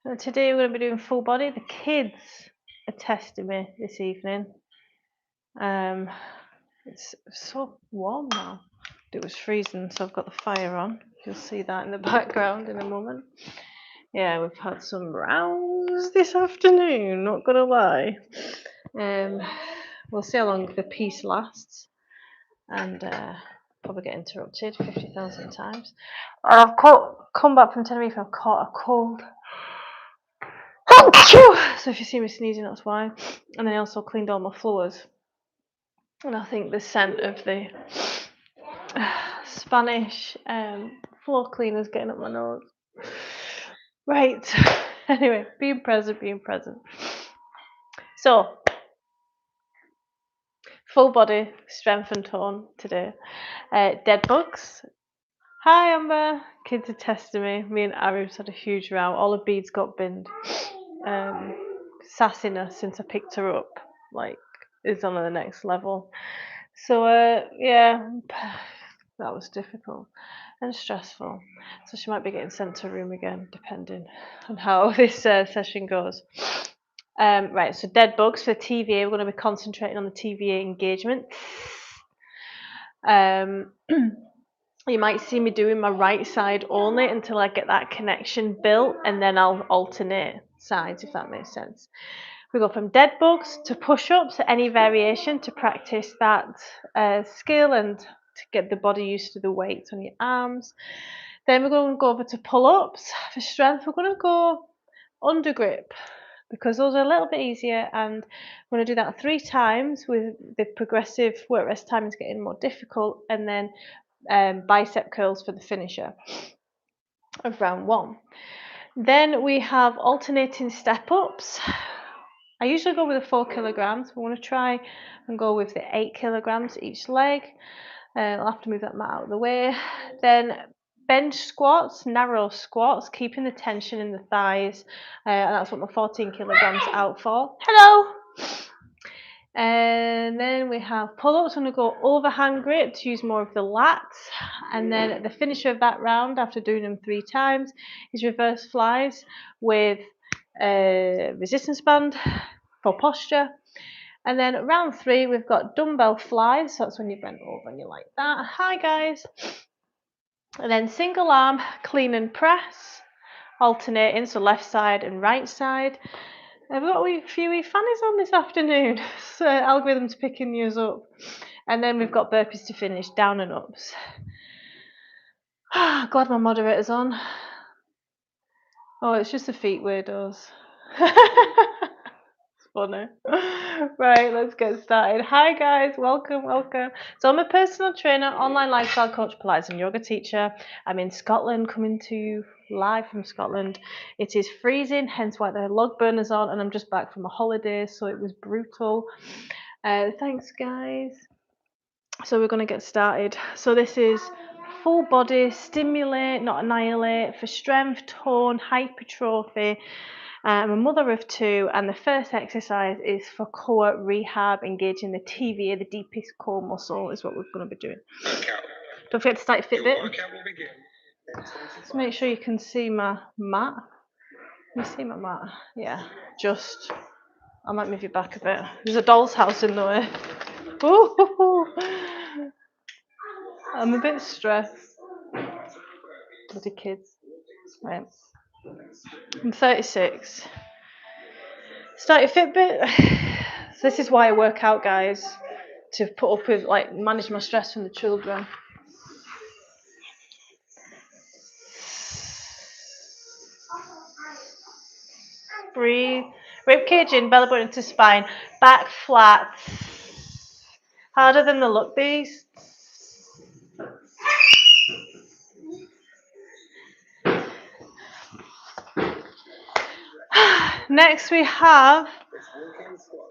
And today we're going to be doing full body. The kids are testing me this evening. It's so warm now. It was freezing, so I've got the fire on. You'll see that in the background in a moment. Yeah, we've had some rounds this afternoon, not gonna lie. We'll see how long the piece lasts, and probably get interrupted 50,000 times. I've come back from Tenerife, I've caught a cold. So if you see me sneezing, that's why. And then I also cleaned all my floors. And I think the scent of the Spanish floor cleaners getting up my nose. Right. Anyway, being present. So, full body strength and tone today. Dead bugs. Hi Amber. Kids are testing me. Me and Arif's had a huge row. All the beads got binned. Sassing her since I picked her up. Like, is on the next level. So yeah, that was difficult and stressful. So she might be getting sent to a room again, depending on how this session goes. Right, so dead bugs for TVA. We're going to be concentrating on the TVA engagement. You might see me doing my right side only until I get that connection built, and then I'll alternate sides, if that makes sense. We go from dead bugs to push-ups, any variation to practice that skill and to get the body used to the weights on your arms. Then we're going to go over to pull-ups. For strength, we're going to go under grip because those are a little bit easier, and I'm going to do that 3 times with the progressive work rest time is getting more difficult, and then bicep curls for the finisher of round 1. Then we have alternating step-ups. I usually go with the 4 kilograms. We want to try and go with the 8 kilograms each leg. I'll have to move that mat out of the way. Then bench squats, narrow squats, keeping the tension in the thighs. And that's what my 14 kilograms out for. Hello! And then we have pull-ups. I'm going to go overhand grip to use more of the lats. And then the finisher of that round, after doing them 3 times, is reverse flies with a resistance band for posture. And then round 3, we've got dumbbell flies. So that's when you bend over and you're like that. Hi guys. And then single arm clean and press, alternating, so left side and right side. We've got a few wee fannies on this afternoon. So algorithm's picking yours up. And then we've got burpees to finish, down and ups. Glad my moderator's on. Oh, it's just the feet weirdos. It's funny. Right, let's get started. Hi guys, welcome. So I'm a personal trainer, online lifestyle coach, Pilates and yoga teacher. I'm in Scotland, coming to you live from Scotland. It is freezing, hence why the log burner's on, and I'm just back from a holiday, so it was brutal. Thanks guys. So we're going to get started. So this is full body, stimulate, not annihilate, for strength, tone, hypertrophy. I'm a mother of 2, and the first exercise is for core rehab, engaging the TVA, the deepest core muscle, is what we're going to be doing. Don't forget to start your Fitbit. Just make sure you can see my mat. Can you see my mat? Yeah, just. I might move you back a bit. There's a doll's house in the way. Ooh. I'm a bit stressed. Bloody kids. Right. I'm 36. Start your Fitbit. So this is why I work out, guys, to put up with, like, manage my stress from the children. Breathe. Rib cage in, belly button to spine. Back flat. Harder than the look, these. Next we have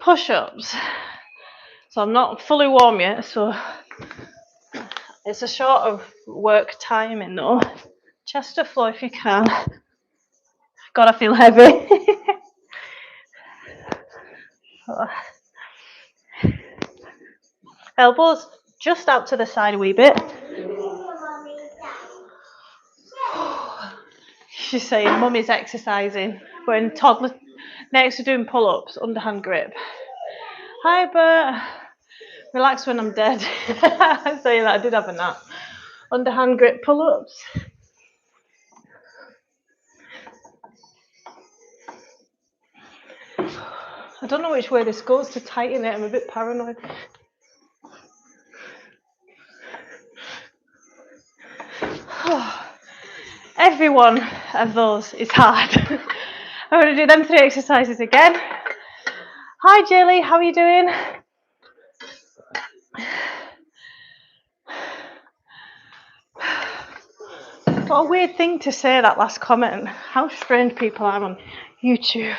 push-ups. So I'm not fully warm yet, so it's a short of work timing though. Chest to floor if you can. God, I feel heavy. Elbows just out to the side a wee bit. She's saying mummy's exercising. We're in toddler next to doing pull-ups, underhand grip. Hi Bert. Relax when I'm dead. I'm saying that I did have a nap. Underhand grip pull-ups. I don't know which way this goes to tighten it. I'm a bit paranoid. Every one of those is hard. I'm going to do them 3 exercises again. Hi Jilly, how are you doing? What a weird thing to say, that last comment. How strange people are on YouTube.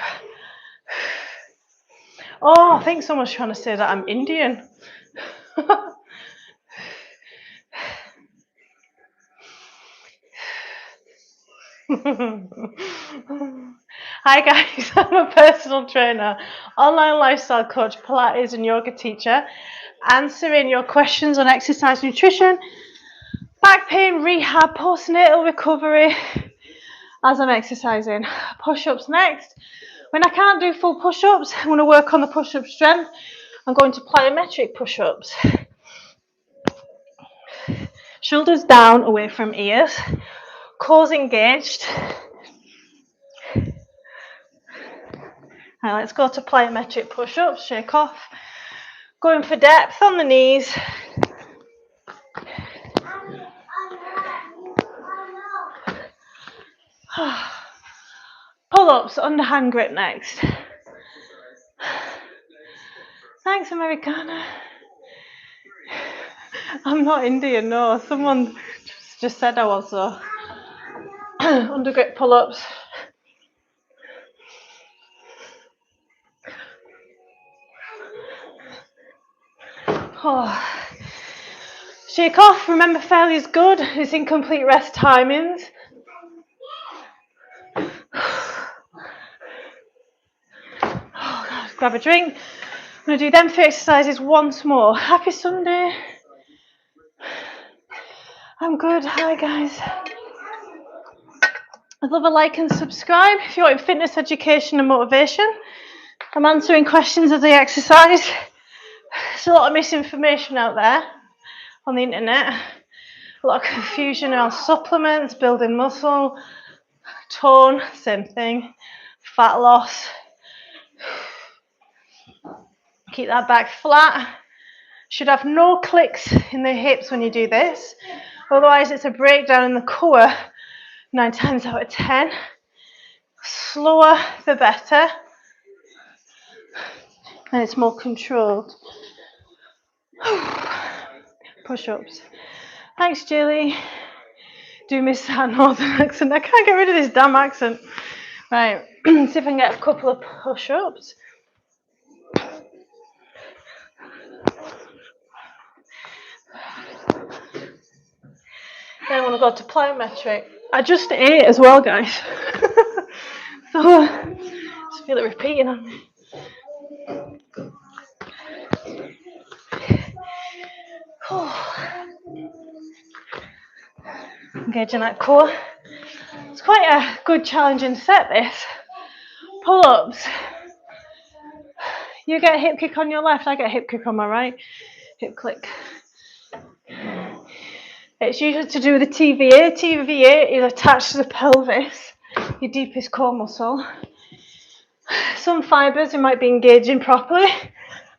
Oh, I think someone's trying to say that I'm Indian. Hi guys, I'm a personal trainer, online lifestyle coach, Pilates and yoga teacher, answering your questions on exercise, nutrition, back pain, rehab, postnatal recovery as I'm exercising. Push-ups next. When I can't do full push-ups, I'm going to work on the push-up strength. I'm going to plyometric push-ups. Shoulders down, away from ears. Cores engaged. Now let's go to plyometric push-ups. Shake off. Going for depth on the knees. Pull-ups, underhand grip next. Thanks, Americana. I'm not Indian, no. Someone just said I was, so. Under grip pull-ups. Oh. Shake off. Remember, failure is good. It's incomplete rest timings. Oh, God, grab a drink. I'm going to do them 3 exercises once more. Happy Sunday. I'm good. Hi, guys. I'd love a like and subscribe if you're in fitness, education and motivation. I'm answering questions of the exercise. There's a lot of misinformation out there on the internet. A lot of confusion around supplements, building muscle, tone, same thing, fat loss. Keep that back flat. Should have no clicks in the hips when you do this. Otherwise, it's a breakdown in the core 9 times out of 10. Slower, the better. And it's more controlled. Push-ups. Thanks, Jilly. Do miss that northern accent. I can't get rid of this damn accent. Right, see if I can get a couple of push-ups. Then I want to go to plyometric. I just ate as well, guys. So I just feel it repeating on me. Engaging that core. It's quite a good challenging set, this. Pull-ups. You get a hip kick on your left, I get a hip kick on my right. Hip click. It's usually to do with the TVA. TVA is attached to the pelvis, your deepest core muscle. Some fibres you might be engaging properly,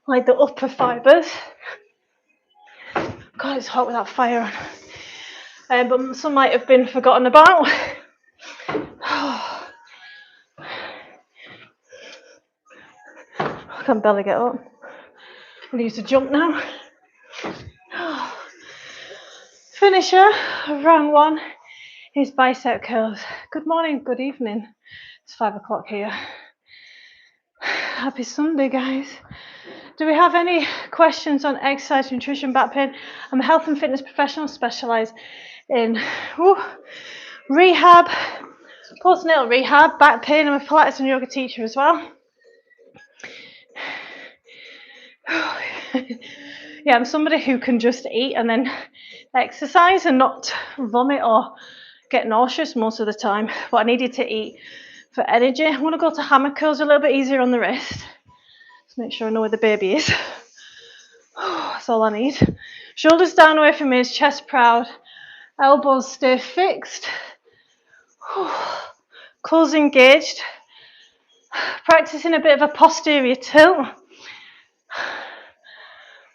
like the upper fibres. God, it's hot with that fire on. But some might have been forgotten about. I can barely get up. I'm going to use the jump now. Finisher of round 1 is bicep curls. Good morning, good evening. It's 5 o'clock here. Happy Sunday, guys. Do we have any questions on exercise, nutrition, back pain? I'm a health and fitness professional, specialise in rehab, postnatal rehab, back pain. I'm a Pilates and yoga teacher as well. Yeah, I'm somebody who can just eat and then exercise and not vomit or get nauseous most of the time, but I needed to eat for energy. I'm going to go to hammer curls, a little bit easier on the wrist. Just make sure I know where the baby is. That's all I need. Shoulders down away from ears, chest proud, elbows stay fixed, core engaged, practicing a bit of a posterior tilt.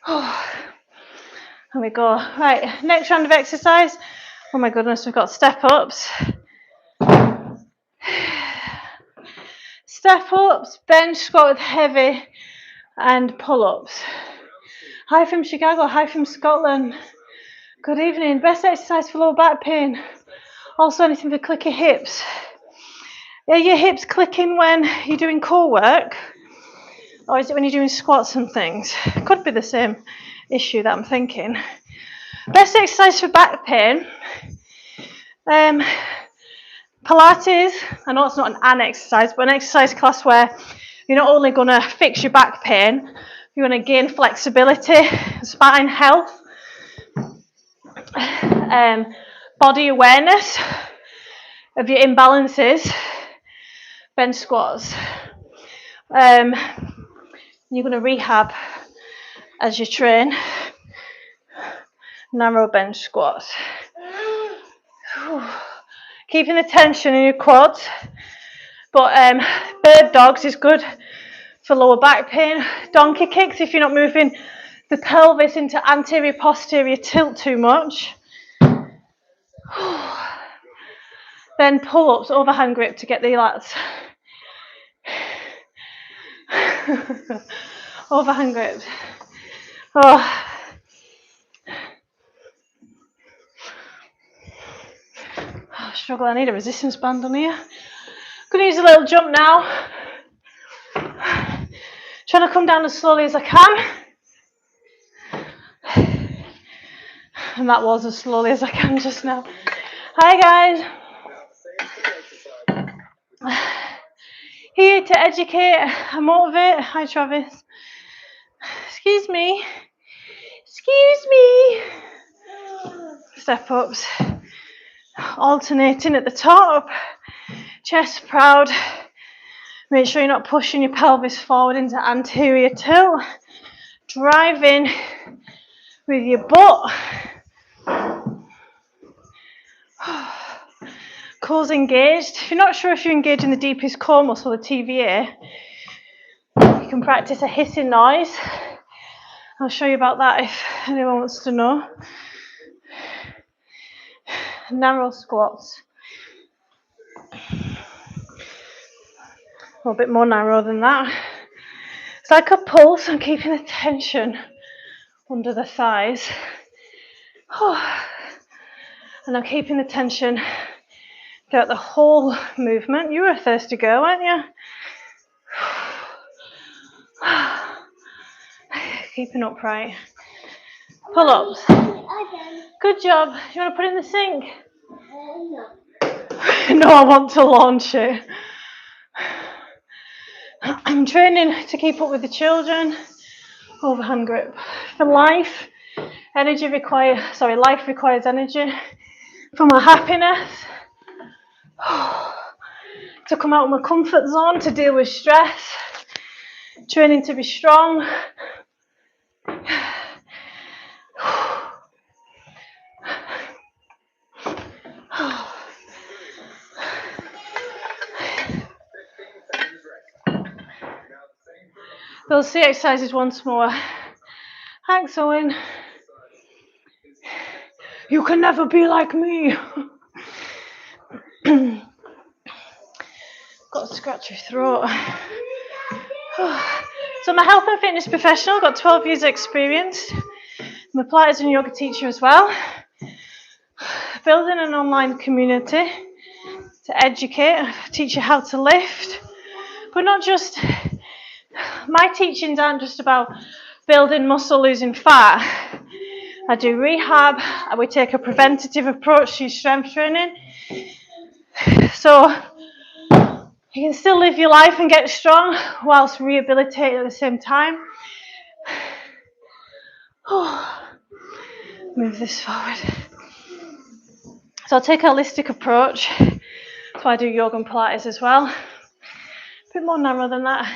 There we go. Right, next round of exercise. Oh my goodness, we've got step ups. Step ups, bench squat with heavy, and pull ups. Hi from Chicago, hi from Scotland. Good evening. Best exercise for lower back pain. Also anything for clicky hips. Are your hips clicking when you're doing core work? Or is it when you're doing squats and things? Could be the same issue that I'm thinking. Best exercise for back pain. Pilates. I know it's not an exercise, but an exercise class where you're not only going to fix your back pain, you're going to gain flexibility, spine health, body awareness of your imbalances, bench squats. You're going to rehab as you train, narrow bench squats. Keeping the tension in your quads, but bird dogs is good for lower back pain. Donkey kicks if you're not moving the pelvis into anterior posterior tilt too much. Then pull-ups, overhand grip to get the lats. Overhand grips. Oh. Oh, struggle, I need a resistance band on here. Gonna use a little jump now. Trying to come down as slowly as I can. And that was as slowly as I can just now. Hi guys. Here to educate and motivate. Hi Travis. Excuse me. Excuse me. Step ups. Alternating at the top. Chest proud. Make sure you're not pushing your pelvis forward into anterior tilt. Driving with your butt. Core's engaged. If you're not sure if you're engaging the deepest core muscle, the TVA, you can practice a hissing noise. I'll show you about that if anyone wants to know. Narrow squats. A bit more narrow than that. It's like a pulse. I'm keeping the tension under the thighs. And I'm keeping the tension throughout the whole movement. You were a thirsty girl, weren't you? Keeping upright. Pull-ups. Good job. Do you want to put it in the sink? No, I want to launch it. I'm training to keep up with the children. Overhand grip. For life, life requires energy. For my happiness, to come out of my comfort zone, to deal with stress, training to be strong. Those 3 exercises once more. Thanks, Owen. You can never be like me. Got to scratch your throat. So I'm a health and fitness professional, got 12 years experience. I'm a Pilates and yoga teacher as well. Building an online community to educate, teach you how to lift. But not just, my teachings aren't just about building muscle, losing fat. I do rehab, we take a preventative approach to strength training. So you can still live your life and get strong whilst rehabilitating at the same time. Move this forward. So I'll take a holistic approach. So I do yoga and Pilates as well. A bit more narrow than that.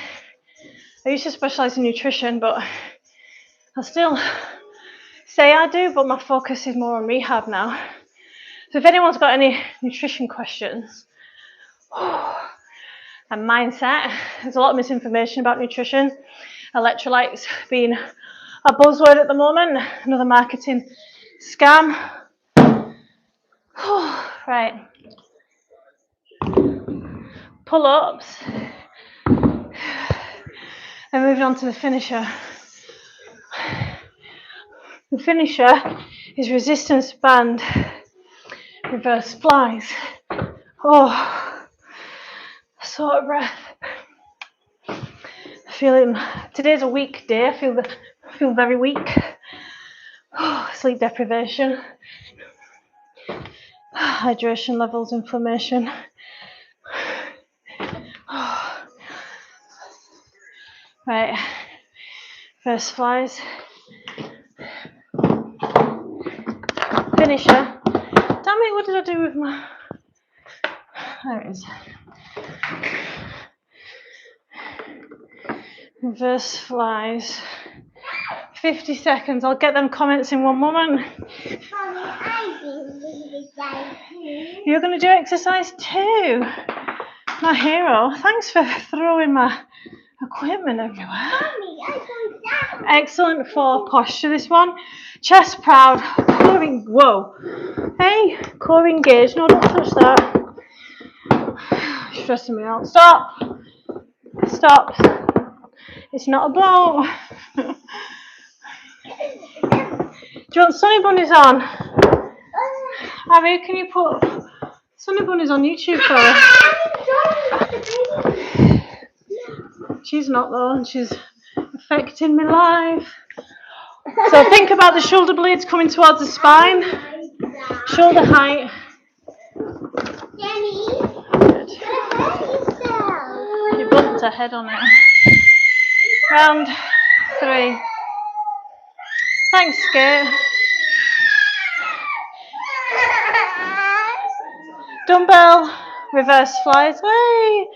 I used to specialise in nutrition, but I still say I do, but my focus is more on rehab now. So if anyone's got any nutrition questions and mindset, there's a lot of misinformation about nutrition. Electrolytes being a buzzword at the moment, another marketing scam. Right. Pull-ups. And moving on to the finisher. The finisher is resistance band reverse flies. Oh, sort of breath. Feeling today's a weak day. I feel very weak. Oh, sleep deprivation, hydration levels, inflammation. Oh. Right, first flies. Finisher. Damn it! What did I do with my? There it is. Reverse flies. 50 seconds. I'll get them comments in one moment. You're going to do exercise too. My hero. Thanks for throwing my equipment everywhere. Excellent for posture, this one. Chest proud. Whoa. Hey, core engaged. No, don't touch that. Stressing me out. Stop. It's not a blow. Do you want Sunny Bunnies on? Abby, can you put Sunny Bunnies on YouTube for us? She's not though, and she's affecting my life. So think about the shoulder blades coming towards the spine. Shoulder height. Good. You bumped her head on it. Round 3. Thanks, Skate. Dumbbell, reverse flies. Hey!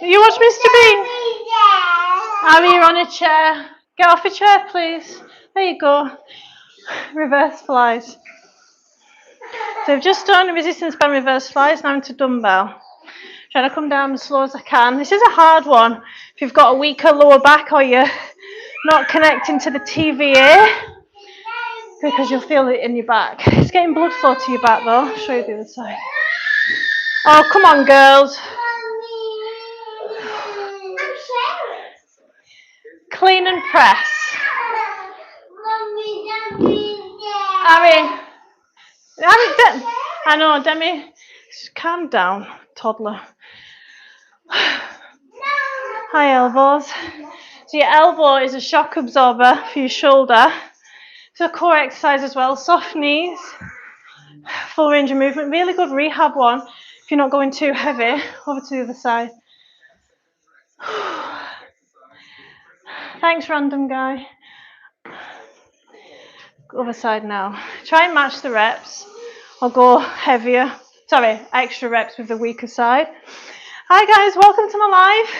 You watch Mr. Bean? Abby, you're on a chair. Get off a chair, please. There you go. Reverse flies. So I've just done resistance band reverse flies, now into dumbbell. Trying to come down as slow as I can. This is a hard one if you've got a weaker lower back or you're not connecting to the TVA, because you'll feel it in your back. It's getting blood flow to your back though. I'll show you the other side. Oh, come on, girls. Clean and press. I know, Demi. Calm down, toddler. High elbows. So your elbow is a shock absorber for your shoulder. It's a core exercise as well. Soft knees. Full range of movement. Really good rehab one if you're not going too heavy. Over to the other side. Thanks, random guy. Other side now. Try and match the reps. I'll go heavier. Sorry, extra reps with the weaker side. Hi guys, welcome to my live.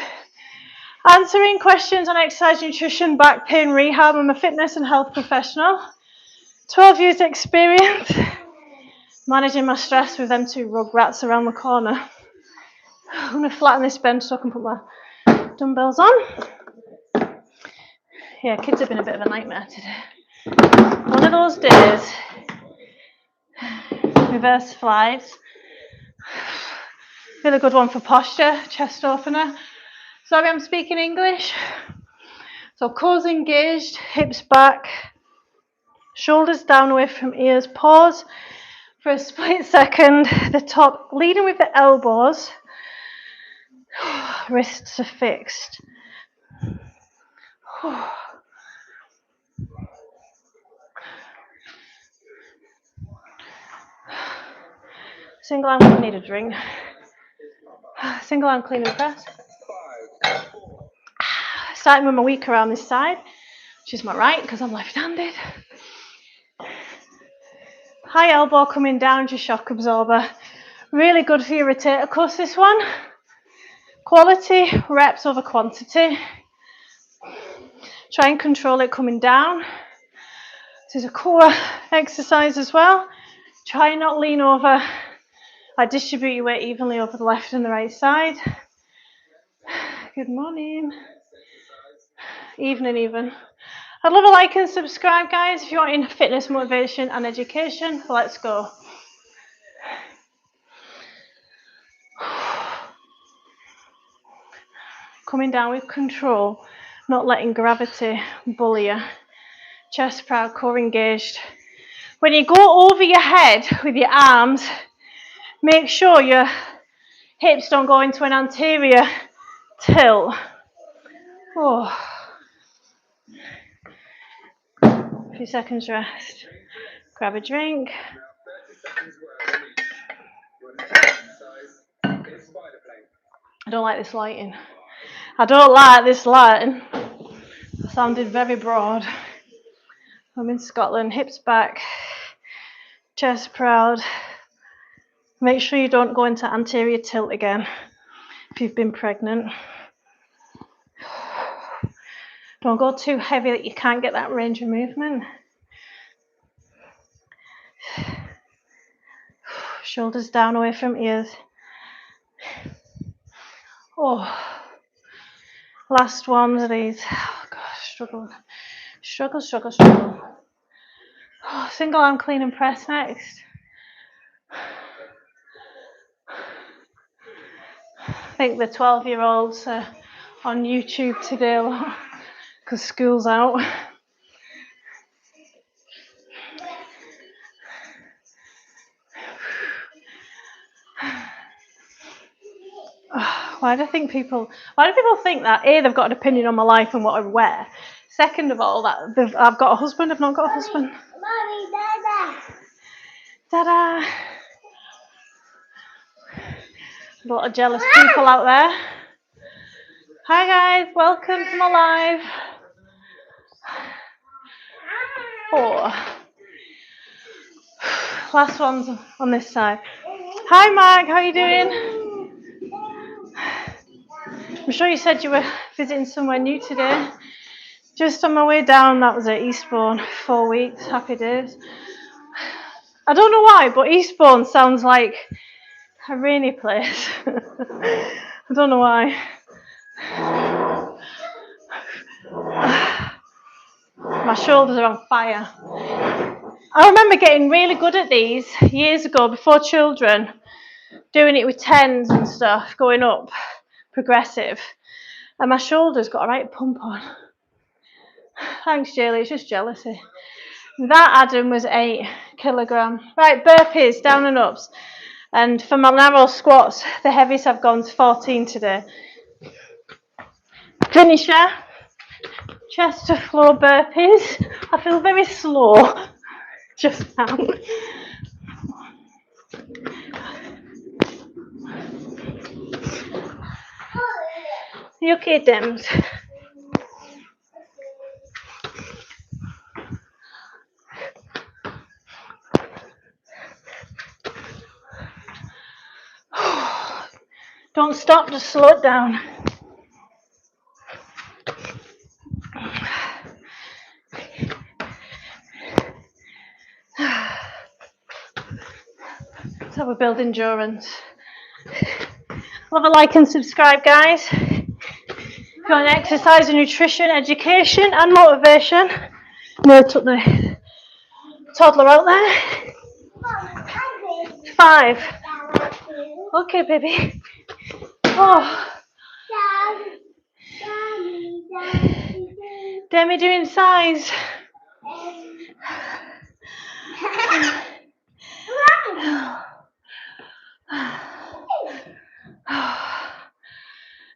Answering questions on exercise, nutrition, back pain, rehab. I'm a fitness and health professional. 12 years experience. Managing my stress with them 2 rugrats around the corner. I'm going to flatten this bench so I can put my dumbbells on. Yeah, kids have been a bit of a nightmare today. One of those days. Reverse flies. Really good one for posture, chest opener. Sorry, I'm speaking English. So core's engaged, hips back, shoulders down away from ears. Pause for a split second. The top leading with the elbows. Wrists are fixed. Single arm, I need a drink. Single arm clean and press. Starting with my weak around this side, which is my right because I'm left-handed. High elbow coming down to shock absorber. Really good for your rotator cuff, this one. Quality reps over quantity. Try and control it coming down. This is a core exercise as well. Try and not lean over. Distribute your weight evenly over the left and the right side. Good morning. Evening even. I'd love a like and subscribe, guys, if you want in fitness, motivation and education. Let's go. Coming down with control, not letting gravity bully you. Chest proud, core engaged. When you go over your head with your arms, make sure your hips don't go into an anterior tilt. Oh. A few seconds rest. Grab a drink. I don't like this lighting. It sounded very broad. I'm in Scotland, hips back, chest proud. Make sure you don't go into anterior tilt again if you've been pregnant. Don't go too heavy that you can't get that range of movement. Shoulders down away from ears. Oh, last one of these. Oh gosh, struggle. Oh, single arm clean and press next. I think the 12-year-olds are on YouTube today because school's out. Why do people think that? A, they've got an opinion on my life and what I wear. Second of all, that I've got a husband, I've not got a husband. Mommy, Dada. A lot of jealous people out there. Hi guys, welcome to my live. Oh. Last one's on this side. Hi Mark, how are you doing? I'm sure you said you were visiting somewhere new today. Just on my way down, that was at Eastbourne, 4 weeks, happy days. I don't know why, but Eastbourne sounds like a rainy place. I don't know why. My shoulders are on fire. I remember getting really good at these years ago, before children, doing it with tens and stuff, going up, progressive. And my shoulders got a right pump on. Thanks, Jaylee, it's just jealousy. That, Adam, was 8 kilograms. Right, burpees, down and ups. And for my narrow squats, the heaviest I've gone is 14 today. Finisher, chest to floor burpees. I feel very slow just now. You okay, Dems? Don't stop, just slow it down. That's how we build endurance. Love a like and subscribe, guys. If you want exercise and nutrition, education and motivation. No, took the toddler out there. 5. Okay, baby. Oh. Demi doing size.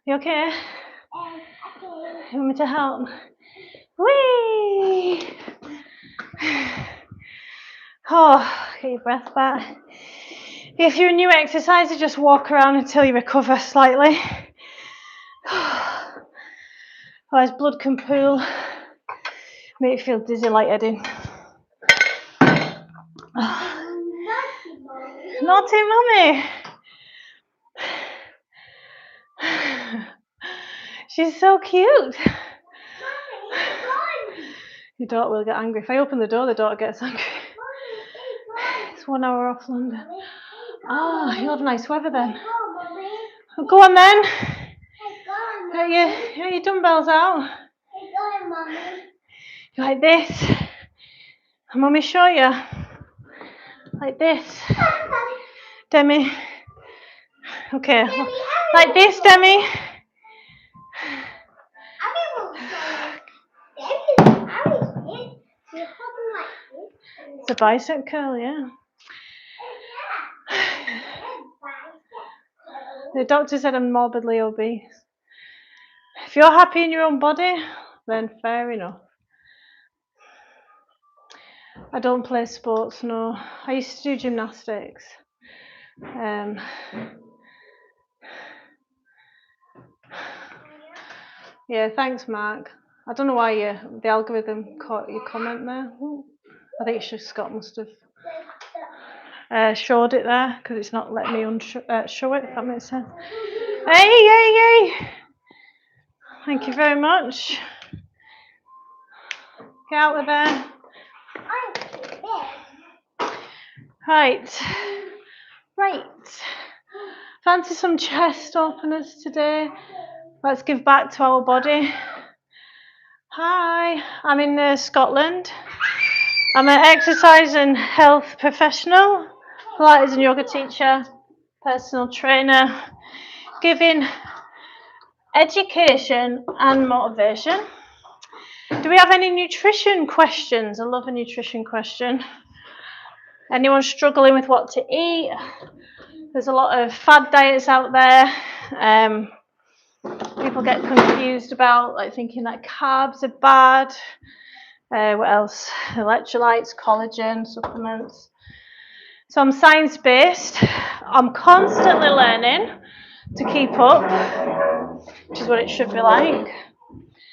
You okay? You want me to help? Whee! Oh, get your breath back. If you're a new exerciser, just walk around until you recover slightly. Otherwise, blood can pool. Make you feel dizzy, lightheaded. Naughty mummy. She's so cute. Your daughter will get angry. If I open the door, the daughter gets angry. It's 1 hour off London. Oh, you'll have nice weather then. Well, go on then. Get your dumbbells out. Like this. Mummy show you. Like this. Demi. Okay. Like this, Demi. It's a bicep curl, yeah. The doctor said I'm morbidly obese. If you're happy in your own body, then fair enough. I don't play sports, no. I used to do gymnastics. Yeah, thanks, Mark. I don't know why the algorithm caught your comment there. I think Scott must have showed it there because it's not letting me show it, if that makes sense. Hey! Thank you very much. Get out of there. Right. Fancy some chest openers today. Let's give back to our body. Hi, I'm in Scotland. I'm an exercise and health professional, Pilates and yoga teacher, personal trainer, giving education and motivation. Do we have any nutrition questions? I love a nutrition question. Anyone struggling with what to eat? There's a lot of fad diets out there. People get confused about thinking that carbs are bad. What else? Electrolytes, collagen, supplements. So I'm science-based. I'm constantly learning to keep up, which is what it should be like.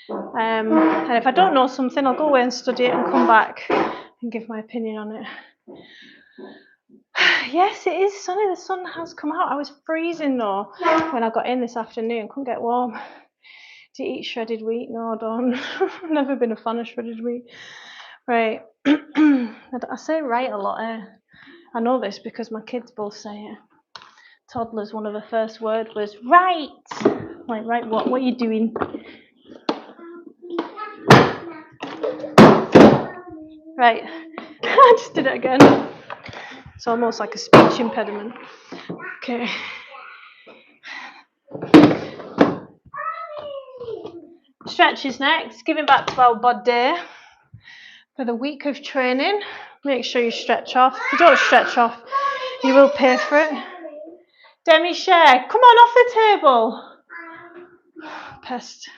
And if I don't know something, I'll go away and study it and come back and give my opinion on it. Yes, it is sunny. The sun has come out. I was freezing though when I got in this afternoon. Couldn't get warm. Do you eat shredded wheat? No, I don't. I've never been a fan of shredded wheat. Right. I say right a lot. I know this because my kids both say it. Toddlers, one of the first words was right. Like, right, what are you doing? Right. I just did it again. It's almost like a speech impediment. Okay. Stretches next. Giving back to our body for the week of training. Make sure you stretch off. If you don't stretch off, you will pay for it. Demi, share. Come on off the table. Pest.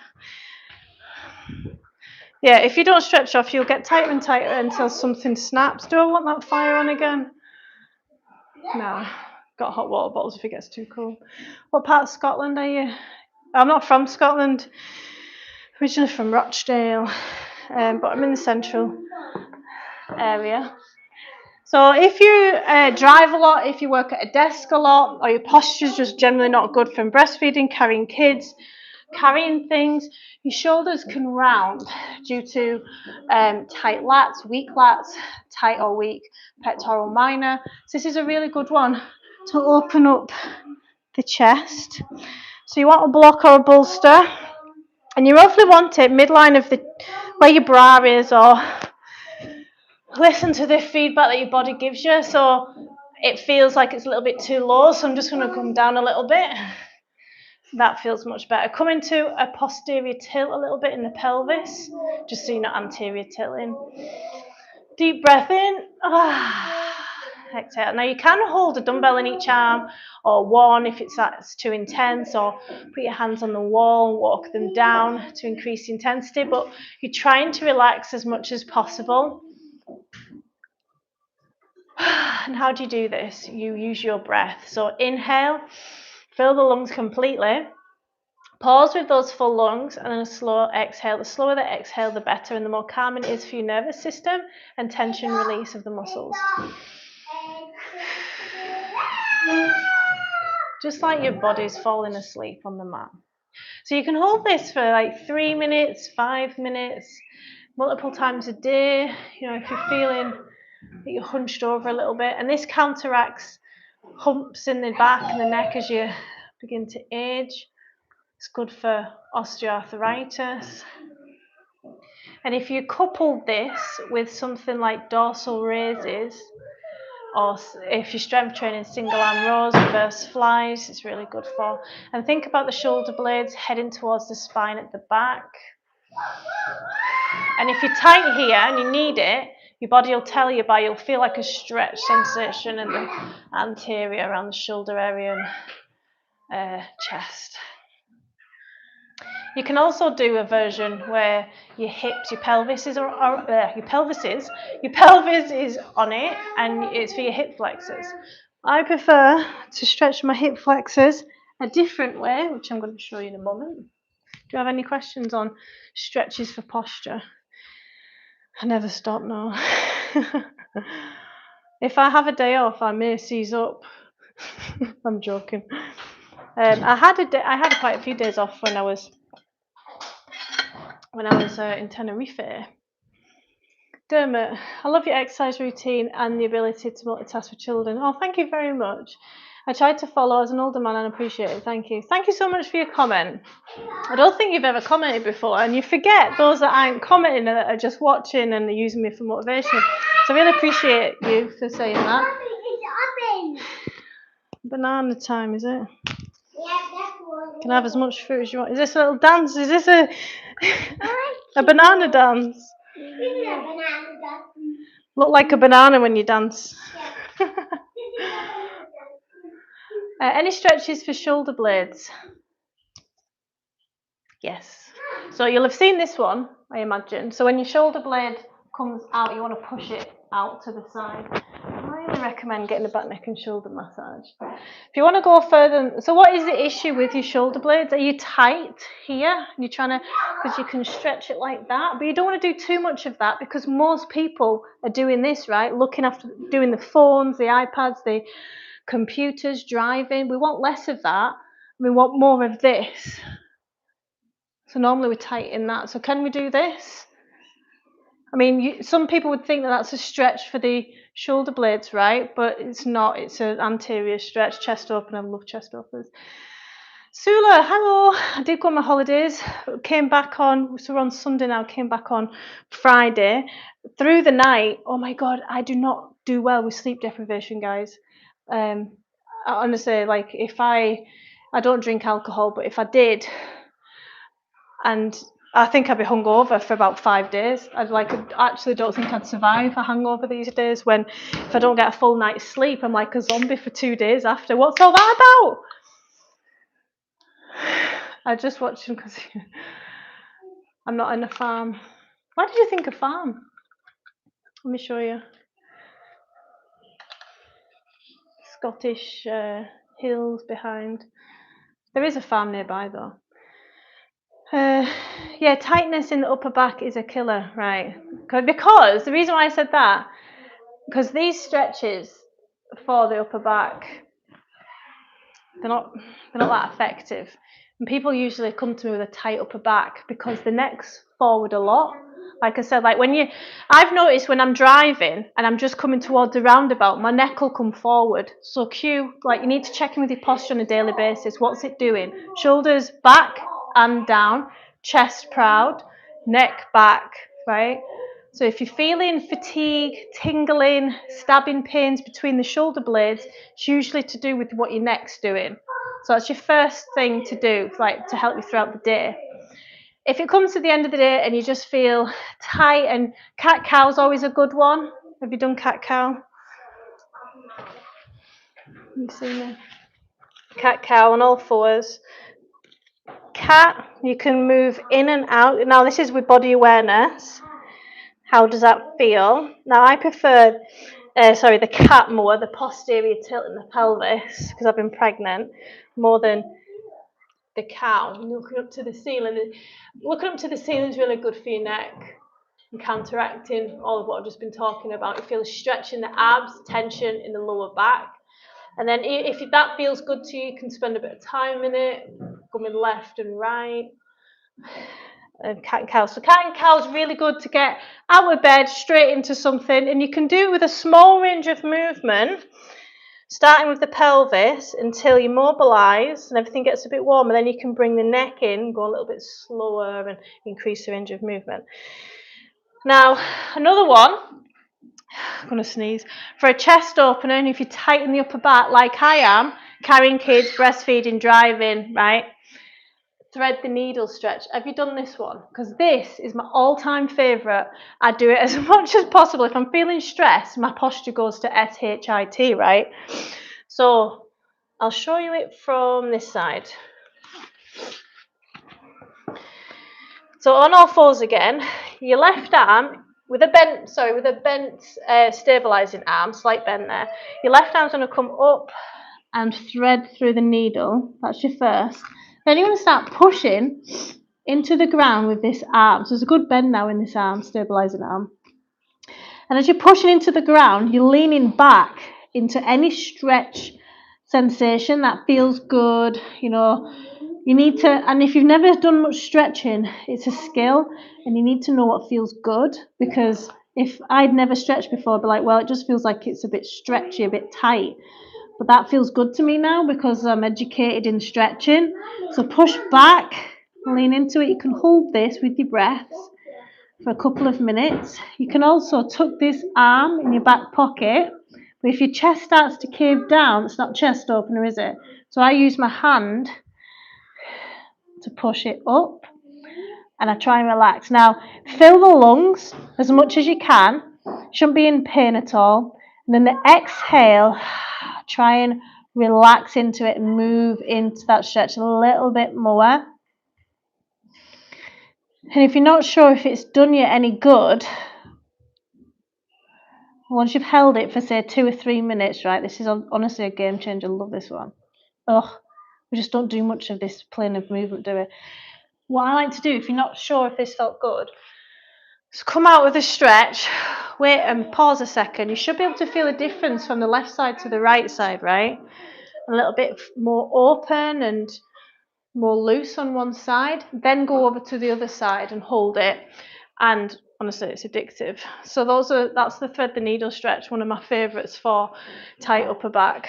Yeah, if you don't stretch off, you'll get tighter and tighter until something snaps. Do I want that fire on again? No. Got hot water bottles if it gets too cold. What part of Scotland are you? I'm not from Scotland. Originally from Rochdale, but I'm in the central area. So if you drive a lot, if you work at a desk a lot, or your posture's just generally not good from breastfeeding, carrying kids, carrying things, your shoulders can round due to tight lats, weak lats, tight or weak pectoral minor. So this is a really good one to open up the chest. So you want a block or a bolster, and you roughly want it midline of where your bra is, or listen to the feedback that your body gives you. So it feels like it's a little bit too low, so I'm just going to come down a little bit. That feels much better. Come into a posterior tilt a little bit in the pelvis, just so you're not anterior tilting. Deep breath in. Exhale. Now you can hold a dumbbell in each arm, or one if that's too intense, or put your hands on the wall and walk them down to increase the intensity, but you're trying to relax as much as possible. And how do you do this? You use your breath. So inhale, fill the lungs completely. Pause with those full lungs, and then a slow exhale. The slower the exhale, the better, and the more calm it is for your nervous system and tension release of the muscles. Just like your body's falling asleep on the mat. So you can hold this for like 3 minutes, 5 minutes, multiple times a day. You know, if you're feeling that you're hunched over a little bit, and this counteracts humps in the back and the neck as you begin to age. It's good for osteoarthritis. And if you couple this with something like dorsal raises, or if you're strength training, single arm rows, reverse flies, it's really good for. And think about the shoulder blades heading towards the spine at the back. And if you're tight here and you need it, your body will tell you you'll feel like a stretch sensation in the anterior around the shoulder area and chest. You can also do a version where your hips, your pelvis is on it, and it's for your hip flexors. I prefer to stretch my hip flexors a different way, which I'm going to show you in a moment. Do you have any questions on stretches for posture? I never stop now. If I have a day off, I may seize up. I'm joking. I had quite a few days off when I was in Tenerife. Dermot, I love your exercise routine and the ability to multitask with children. Oh, thank you very much. I tried to follow as an older man and appreciate it. Thank you. Thank you so much for your comment. I don't think you've ever commented before, and you forget those that aren't commenting and that are just watching and using me for motivation. So I really appreciate you for saying that. Banana time, is it? Yeah, that's one. Can I have as much fruit as you want? Is this a little dance? Is this a banana dance? Yeah. Look like a banana when you dance. Yeah. Any stretches for shoulder blades? Yes. So you'll have seen this one, I imagine. So when your shoulder blade comes out, you want to push it out to the side. I really recommend getting a back, neck and shoulder massage. If you want to go further, so what is the issue with your shoulder blades? Are you tight here? You're trying to, because you can stretch it like that, but you don't want to do too much of that because most people are doing this, right? Looking after, doing the phones, the iPads, the computers, driving. We want less of that. We want more of this. So normally we tighten that. So can we do this? I mean, some people would think that that's a stretch for the shoulder blades, right? But it's not. It's an anterior stretch, chest open. I love chest opens. Sula, hello. I did go on my holidays. Came back on, so we're on Sunday now, came back on Friday. Through the night, oh my God, I do not do well with sleep deprivation, guys. Honestly, like if I don't drink alcohol, but if I did, and I think I'd be hungover for about 5 days. I actually don't think I'd survive a hangover these days. If I don't get a full night's sleep, I'm like a zombie for 2 days after. What's all that about? I just watched him because I'm not in a farm. Why did you think a farm? Let me show you. Scottish hills behind. There is a farm nearby though. Yeah, tightness in the upper back is a killer, right? Because the reason why I said that, because these stretches for the upper back, they're not that effective. And people usually come to me with a tight upper back because the neck's forward a lot. Like I said, I've noticed when I'm driving and I'm just coming towards the roundabout, my neck will come forward. So you need to check in with your posture on a daily basis. What's it doing? Shoulders back and down, chest proud, neck back, right? So if you're feeling fatigue, tingling, stabbing pains between the shoulder blades, it's usually to do with what your neck's doing. So that's your first thing to do, to help you throughout the day. If it comes to the end of the day and you just feel tight, and cat-cow's always a good one. Have you done cat-cow? You see me? Cat-cow on all fours. Cat, you can move in and out. Now this is with body awareness. How does that feel? Now I prefer, the cat more, the posterior tilt in the pelvis, because I've been pregnant, more than the cow. Looking up to the ceiling. Looking up to the ceiling is really good for your neck and counteracting all of what I've just been talking about. You feel a stretch in the abs, tension in the lower back. And then if that feels good to you, you can spend a bit of time in it, going left and right. And cat and cow. So cat and cow is really good to get out of bed, straight into something, and you can do it with a small range of movement, starting with the pelvis until you mobilise and everything gets a bit warmer. Then you can bring the neck in, go a little bit slower and increase the range of movement. Now, another one, I'm going to sneeze, for a chest opener, and if you tighten the upper back like I am, carrying kids, breastfeeding, driving, right? Thread the needle stretch. Have you done this one? Because this is my all-time favourite. I do it as much as possible. If I'm feeling stressed, my posture goes to SHIT, right? So I'll show you it from this side. So on all fours again, your left arm with a bent stabilising arm, slight bend there. Your left arm's going to come up and thread through the needle. That's your first. Then you're going to start pushing into the ground with this arm. So there's a good bend now in this arm, stabilising arm. And as you're pushing into the ground, you're leaning back into any stretch sensation that feels good. You need to, and if you've never done much stretching, it's a skill and you need to know what feels good, because if I'd never stretched before, I'd be like, well, it just feels like it's a bit stretchy, a bit tight. But that feels good to me now because I'm educated in stretching. So push back, lean into it. You can hold this with your breaths for a couple of minutes. You can also tuck this arm in your back pocket. But if your chest starts to cave down, it's not chest opener, is it? So I use my hand to push it up and I try and relax. Now, fill the lungs as much as you can. Shouldn't be in pain at all. And then the exhale, try and relax into it and move into that stretch a little bit more. And if you're not sure if it's done you any good, once you've held it for say 2 or 3 minutes, right, this is honestly a game changer. I love this one. We just don't do much of this plane of movement, do we? What I like to do, if you're not sure if this felt good, is come out with a stretch, wait and pause a second. You should be able to feel a difference from the left side to the right side, right? A little bit more open and more loose on one side. Then go over to the other side and hold it. And honestly, it's addictive. So that's the thread the needle stretch, one of my favourites for tight upper back.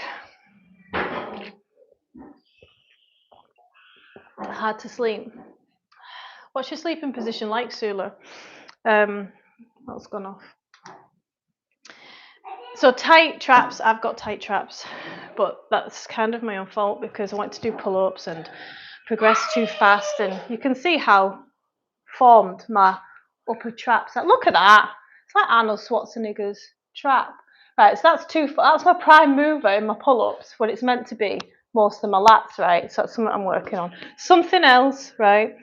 Hard to sleep. What's your sleeping position like, Sula? That's gone off. So tight traps, I've got tight traps, but that's kind of my own fault because I want to do pull-ups and progress too fast, and you can see how formed my upper traps are. Look at that. It's like Arnold Schwarzenegger's trap. Right, so that's my prime mover in my pull-ups, when it's meant to be most of my lats, right? So that's something I'm working on. Something else, right?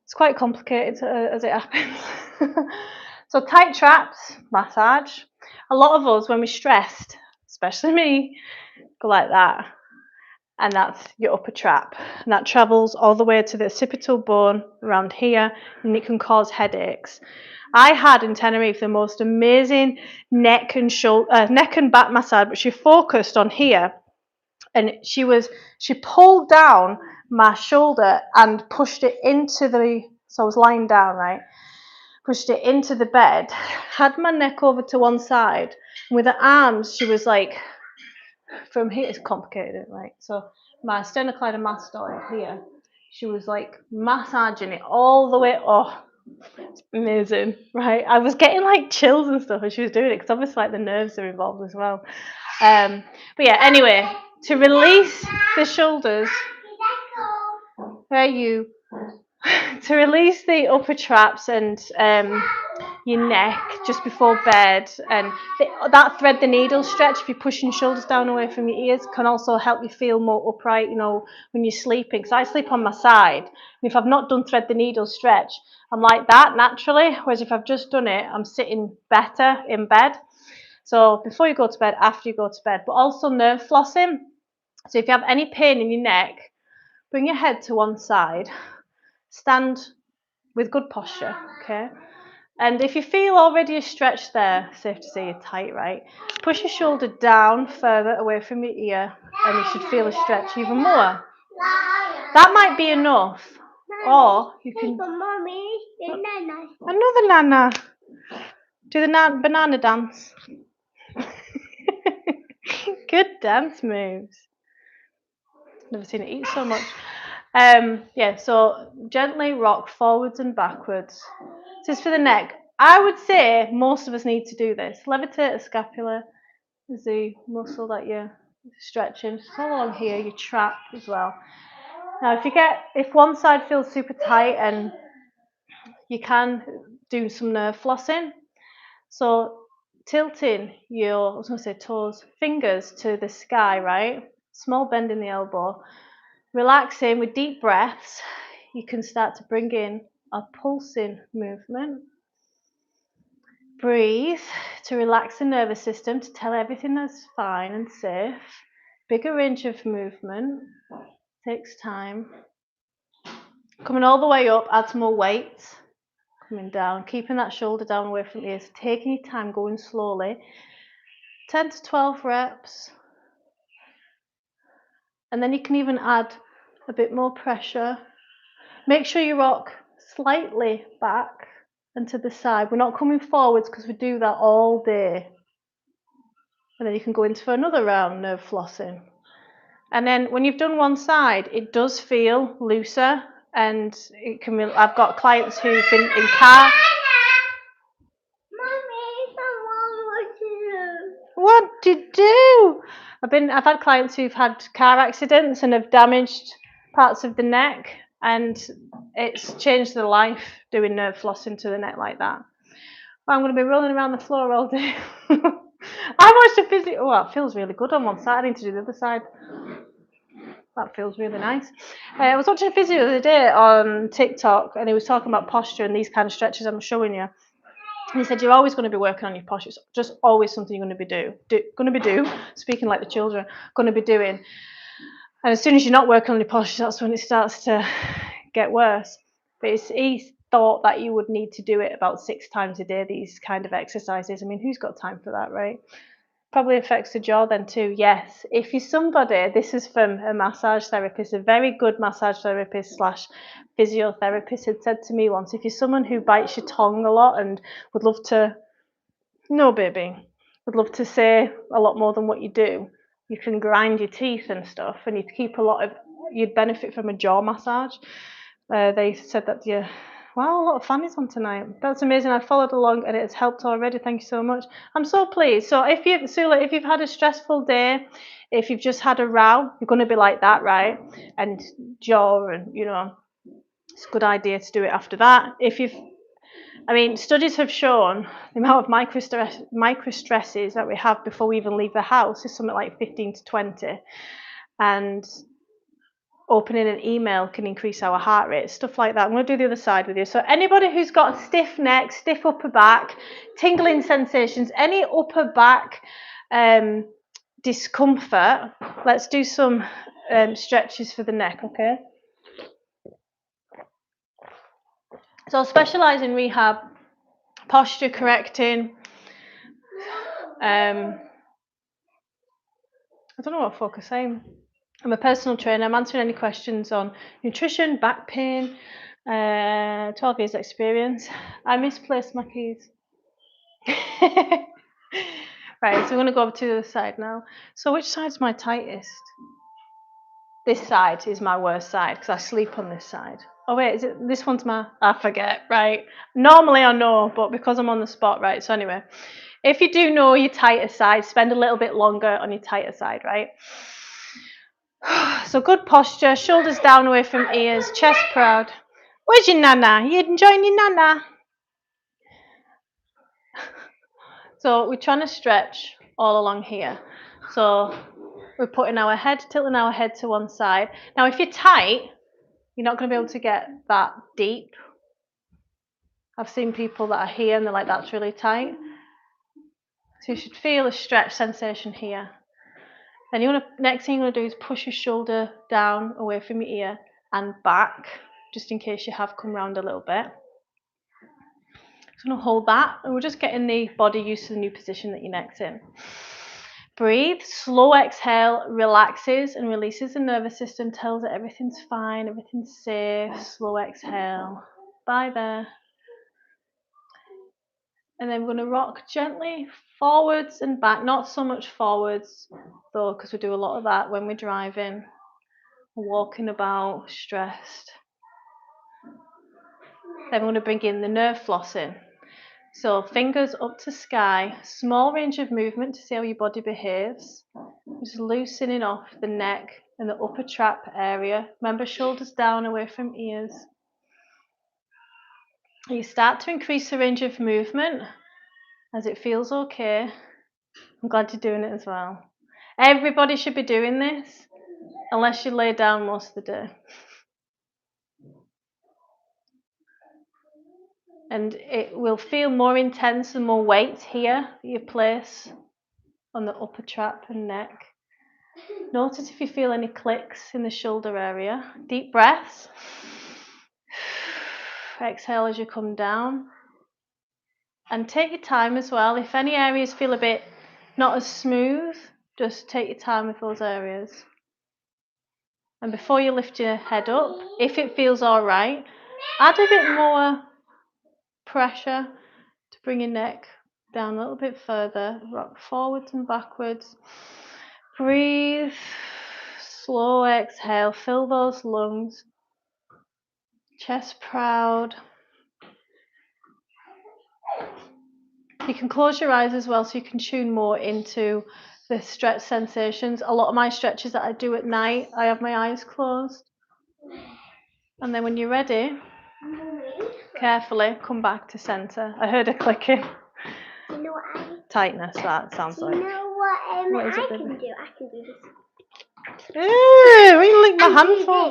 It's quite complicated as it happens. So tight traps, massage. A lot of us, when we're stressed, especially me, go like that. And that's your upper trap. And that travels all the way to the occipital bone around here, and it can cause headaches. I had in Tenerife the most amazing neck and back massage, but she focused on here. And she pulled down my shoulder and pushed it so I was lying down, right? Pushed it into the bed, had my neck over to one side, and with her arms, she was like, from here, it's complicated, right? So my sternocleidomastoid here, she was like massaging it all the way. Oh, it's amazing, right? I was getting like chills and stuff as she was doing it, because obviously like the nerves are involved as well. But yeah, anyway, to release the shoulders, to release the upper traps and your neck just before bed, and that thread the needle stretch, if you're pushing shoulders down away from your ears, can also help you feel more upright, when you're sleeping. Because I sleep on my side, and if I've not done thread the needle stretch, I'm like that naturally, whereas if I've just done it, I'm sitting better in bed. So before you go to bed, after you go to bed, but also nerve flossing. So if you have any pain in your neck, bring your head to one side, stand with good posture, okay? And if you feel already a stretch there, safe to say you're tight, right? Push your shoulder down further away from your ear and you should feel a stretch even more. That might be enough. Or you can... Another nana. Do the banana dance. Good dance moves. Never seen it eat so much. Yeah, so gently rock forwards and backwards. This is for the neck. I would say most of us need to do this. Levitate the scapula is the muscle that you're stretching. It's all along here, your trap as well. Now, if one side feels super tight, and you can do some nerve flossing. So tilting your, I was going to say toes, fingers to the sky, right? Small bend in the elbow. Relaxing with deep breaths, you can start to bring in a pulsing movement. Breathe to relax the nervous system, to tell everything that's fine and safe. Bigger range of movement, takes time. Coming all the way up, add some more weight. Coming down, keeping that shoulder down away from the ears, taking your time, going slowly. 10 to 12 reps. And then you can even add a bit more pressure. Make sure you rock slightly back and to the side. We're not coming forwards because we do that all day. And then you can go into for another round, nerve flossing. And then when you've done one side, it does feel looser, and it can. I've got clients who've been in car. What did you do? I've had clients who've had car accidents and have damaged parts of the neck, and it's changed their life doing nerve flossing to the neck like that. I'm going to be rolling around the floor all day. I watched a physio. Oh, it feels really good on one side. I need to do the other side. That feels really nice. I was watching a physio the other day on TikTok, and he was talking about posture and these kind of stretches I'm showing you. And he said, you're always going to be working on your posture. It's just always something you're going to be doing, speaking like the children, going to be doing. And as soon as you're not working on your posture, that's when it starts to get worse. But he thought that you would need to do it about 6 times a day, these kind of exercises. I mean, who's got time for that, right? Probably affects the jaw then too, yes. If you're somebody, this is from a massage therapist, a very good massage therapist / physiotherapist had said to me once, if you're someone who bites your tongue a lot and would love to, no baby, would love to say a lot more than what you do, you can grind your teeth and stuff, and you'd benefit from a jaw massage. They said that wow, a lot of families on tonight. That's amazing. I followed along and it's helped already. Thank you so much. I'm so pleased. So if you've had a stressful day, if you've just had a row, you're going to be like that, right? And jaw, and it's a good idea to do it after that. Studies have shown the amount of micro stresses that we have before we even leave the house is something like 15 to 20. And opening an email can increase our heart rate, stuff like that. I'm going to do the other side with you. So anybody who's got a stiff neck, stiff upper back, tingling sensations, any upper back discomfort, let's do some stretches for the neck, okay? So I specialise in rehab, posture correcting. I don't know what focus saying. I'm a personal trainer. I'm answering any questions on nutrition, back pain, 12 years experience. I misplaced my keys. Right, so we're going to go over to the other side now. So which side's my tightest? This side is my worst side because I sleep on this side. Oh wait, is it this one's I forget, right? Normally I know, but because I'm on the spot, right? So anyway, if you do know your tighter side, spend a little bit longer on your tighter side, right? So good posture, shoulders down away from ears, chest proud. Where's your nana? You enjoying your nana? So we're trying to stretch all along here. So we're tilting our head to one side. Now if you're tight, you're not going to be able to get that deep. I've seen people that are here and they're like, that's really tight. So you should feel a stretch sensation here. Then next thing you're going to do is push your shoulder down away from your ear and back, just in case you have come round a little bit. Just going to hold that, and we're just getting the body used to the new position that your neck's in. Breathe, slow exhale, relaxes and releases the nervous system, tells it everything's fine, everything's safe. Slow exhale, bye there. And then we're going to rock gently forwards and back, not so much forwards though, because we do a lot of that when we're driving, walking about, stressed. Then we're going to bring in the nerve flossing. So fingers up to sky, small range of movement to see how your body behaves. Just loosening off the neck and the upper trap area. Remember, shoulders down, away from ears. You start to increase the range of movement as it feels okay. I'm glad you're doing it as well. Everybody should be doing this, unless you lay down most of the day. And it will feel more intense and more weight here that you place on the upper trap and neck. Notice if you feel any clicks in the shoulder area. Deep breaths. Exhale as you come down. And take your time as well. If any areas feel a bit not as smooth, just take your time with those areas. And before you lift your head up, if it feels all right, add a bit more pressure to bring your neck down a little bit further. Rock forwards and backwards. Breathe. Slow exhale. Fill those lungs. Chest proud. You can close your eyes as well so you can tune more into the stretch sensations. A lot of my stretches that I do at night, I have my eyes closed. And then when you're ready, carefully come back to centre. I heard a clicking. You know what Tightness, that sounds like. You know what is it, I can baby? do? I can do this. Ooh, we lick my handful.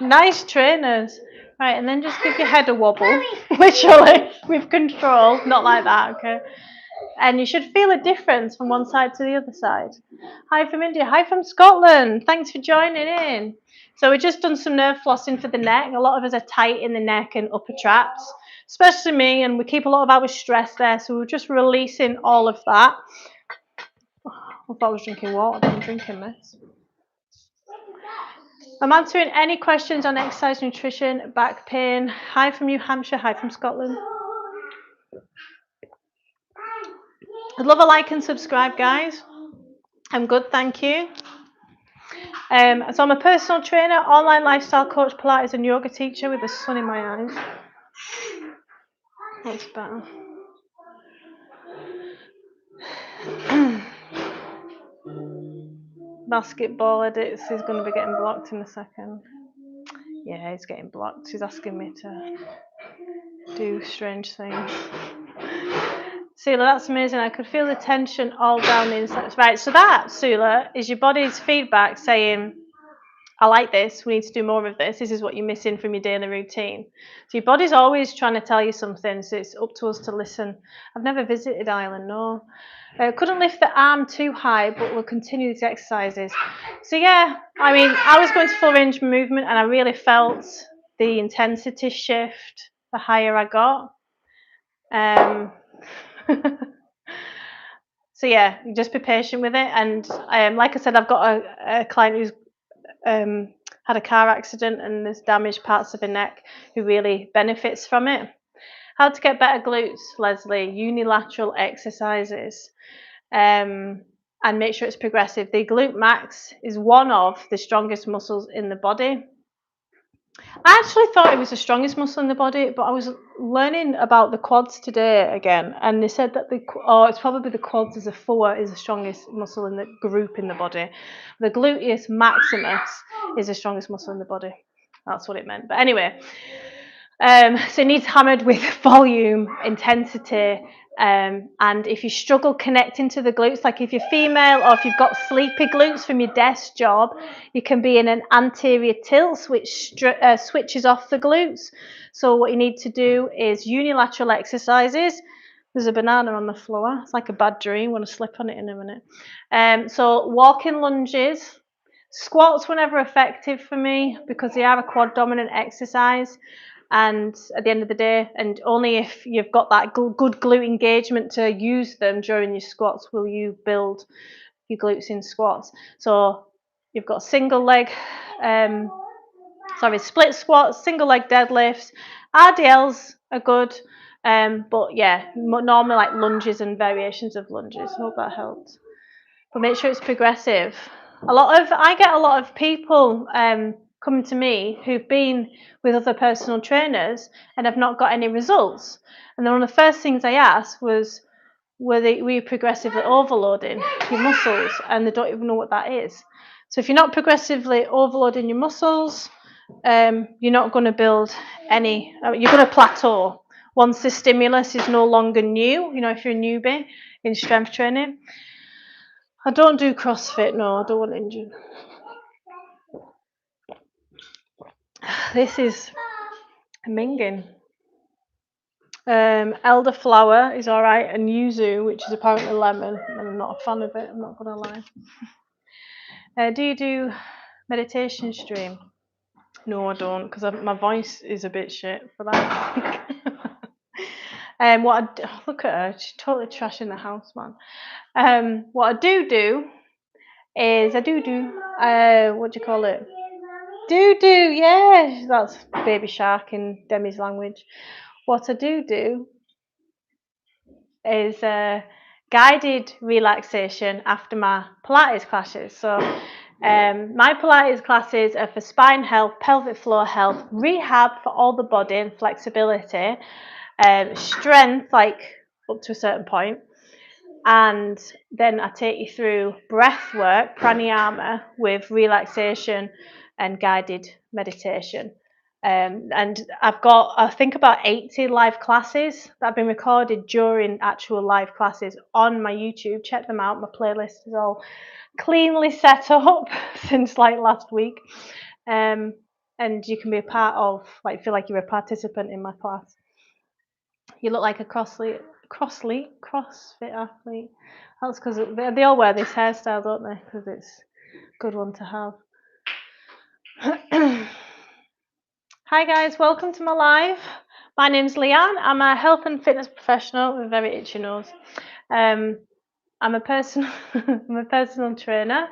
Nice trainers. Right, and then just give your head a wobble, literally, with control, not like that, okay? And you should feel a difference from one side to the other side. Hi from India, hi from Scotland, thanks for joining in. So we've just done some nerve flossing for the neck. A lot of us are tight in the neck and upper traps, especially me, and we keep a lot of our stress there, so we're just releasing all of that. I thought I was drinking water, but I'm drinking this. I'm answering any questions on exercise, nutrition, back pain. Hi from New Hampshire, hi from Scotland. I'd love a like and subscribe, guys. I'm good, thank you. So I'm a personal trainer, online lifestyle coach, Pilates and yoga teacher with the sun in my eyes. That's better. Basketball edits is going to be getting blocked in a second. Yeah, he's getting blocked. He's asking me to do strange things. Sula, that's amazing. I could feel the tension all down the inside. Right, so that, Sula, is your body's feedback saying, I like this, we need to do more of this. This is what you're missing from your daily routine. So your body's always trying to tell you something, so it's up to us to listen. I've never visited Ireland, no. Couldn't lift the arm too high, but we'll continue these exercises. So yeah, I mean, I was going to full range of movement and I really felt the intensity shift the higher I got. So yeah, just be patient with it. And like I said, I've got a client who's had a car accident and there's damaged parts of her neck who really benefits from it. How to get better glutes, Leslie? Unilateral exercises. And make sure it's progressive. The glute max is one of the strongest muscles in the body. I actually thought it was the strongest muscle in the body, but I was learning about the quads today again, and they said that it's probably the quads as a four is the strongest muscle in the group in the body. The gluteus maximus is the strongest muscle in the body. That's what it meant. But anyway, so it needs hammered with volume, intensity, and if you struggle connecting to the glutes, like if you're female or if you've got sleepy glutes from your desk job, you can be in an anterior tilt, which switches off the glutes. So what you need to do is unilateral exercises. There's a banana on the floor. It's like a bad dream. I want to slip on it in a minute. So walking lunges. Squats were never effective for me because they are a quad dominant exercise. and at the end of the day, and only if you've got that good glute engagement to use them during your squats will you build your glutes in squats. So you've got split squats, single leg deadlifts, RDLs are good, but yeah, normally like lunges and variations of lunges. Hope that helps. But make sure it's progressive. I get a lot of people coming to me who've been with other personal trainers and have not got any results. And then one of the first things I asked was, were you progressively overloading your muscles? And they don't even know what that is. So if you're not progressively overloading your muscles, you're not going to build any. You're going to plateau once the stimulus is no longer new. If you're a newbie in strength training. I don't do CrossFit. No, I don't want to injure. This is minging. Elderflower is all right, and yuzu, which is apparently lemon, and I'm not a fan of it. I'm not going to lie. Do you do meditation stream? No, I don't, because my voice is a bit shit for that. Look at her, she's totally trashing the house, man. What I do is what do you call it? Yeah, that's baby shark in Demi's language. What I do is guided relaxation after my Pilates classes. So my Pilates classes are for spine health, pelvic floor health, rehab for all the body and flexibility, strength like up to a certain point, and then I take you through breath work, pranayama, with relaxation and guided meditation. And I've got, I think, about 80 live classes that have been recorded during actual live classes on my YouTube. Check them out. My playlist is all cleanly set up since like last week. And you can be a part of, feel like you're a participant in my class. You look like a CrossFit athlete. That's because they all wear this hairstyle, don't they? Because it's a good one to have. Hi guys, welcome to my live. My name's Leanne. I'm a health and fitness professional with a very itchy nose. I'm a personal trainer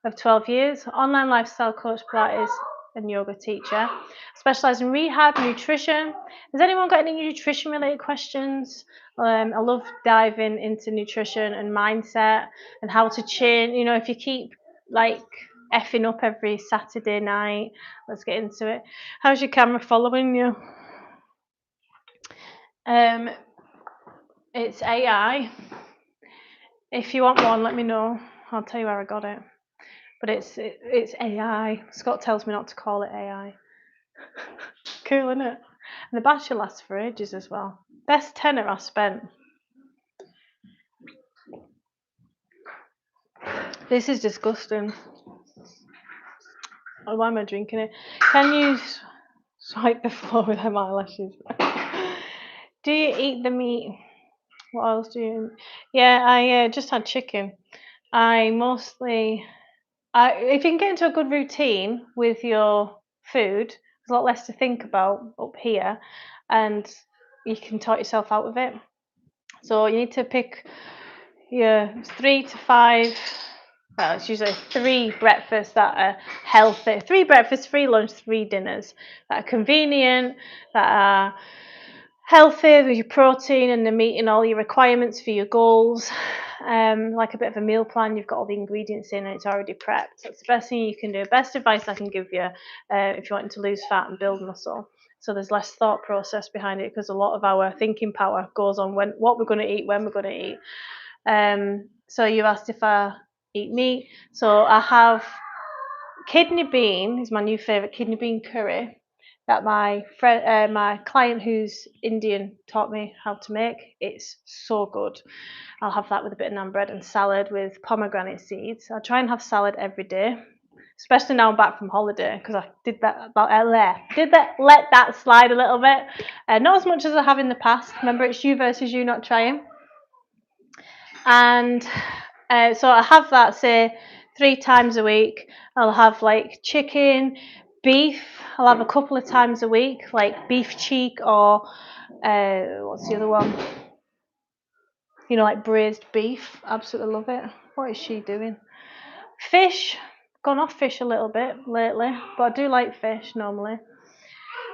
of 12 years, online lifestyle coach, Pilates and yoga teacher. Specialise in rehab, nutrition. Has anyone got any nutrition related questions? I love diving into nutrition and mindset and how to change. If you keep effing up every Saturday night, let's get into it. How's your camera following you? It's AI. If you want one, let me know. I'll tell you where I got it. But it's AI. Scott tells me not to call it AI. Cool, isn't it? And the battery lasts for ages as well. Best tenner I spent. This is disgusting. Oh, why am I drinking it? Can you swipe the floor with them eyelashes? Do you eat the meat? What else do you eat? Yeah, I just had chicken. If you can get into a good routine with your food, there's a lot less to think about up here, and you can talk yourself out of it. So you need to pick your 3 to 5. Well, it's usually 3 breakfasts that are healthy. 3 breakfasts, 3 lunch, 3 dinners that are convenient, that are healthy with your protein and they're meeting all your requirements for your goals. Like a bit of a meal plan, you've got all the ingredients in and it's already prepped. That's the best thing you can do. Best advice I can give you if you're wanting to lose fat and build muscle. So there's less thought process behind it because a lot of our thinking power goes on what we're going to eat, when we're going to eat. So you asked if I eat meat. So I have kidney bean is my new favourite, kidney bean curry that my client who's Indian taught me how to make. It's so good. I'll have that with a bit of naan bread and salad with pomegranate seeds. I try and have salad every day, especially now I'm back from holiday because I did that let that slide a little bit. Not as much as I have in the past. Remember, it's you versus you, not trying. And so I have that, say, 3 times a week. I'll have chicken, Beef, I'll have a couple of times a week, like beef cheek or what's the other one? You know, like braised beef. Absolutely love it. What is she doing? Fish. Gone off fish a little bit lately, but I do like fish normally.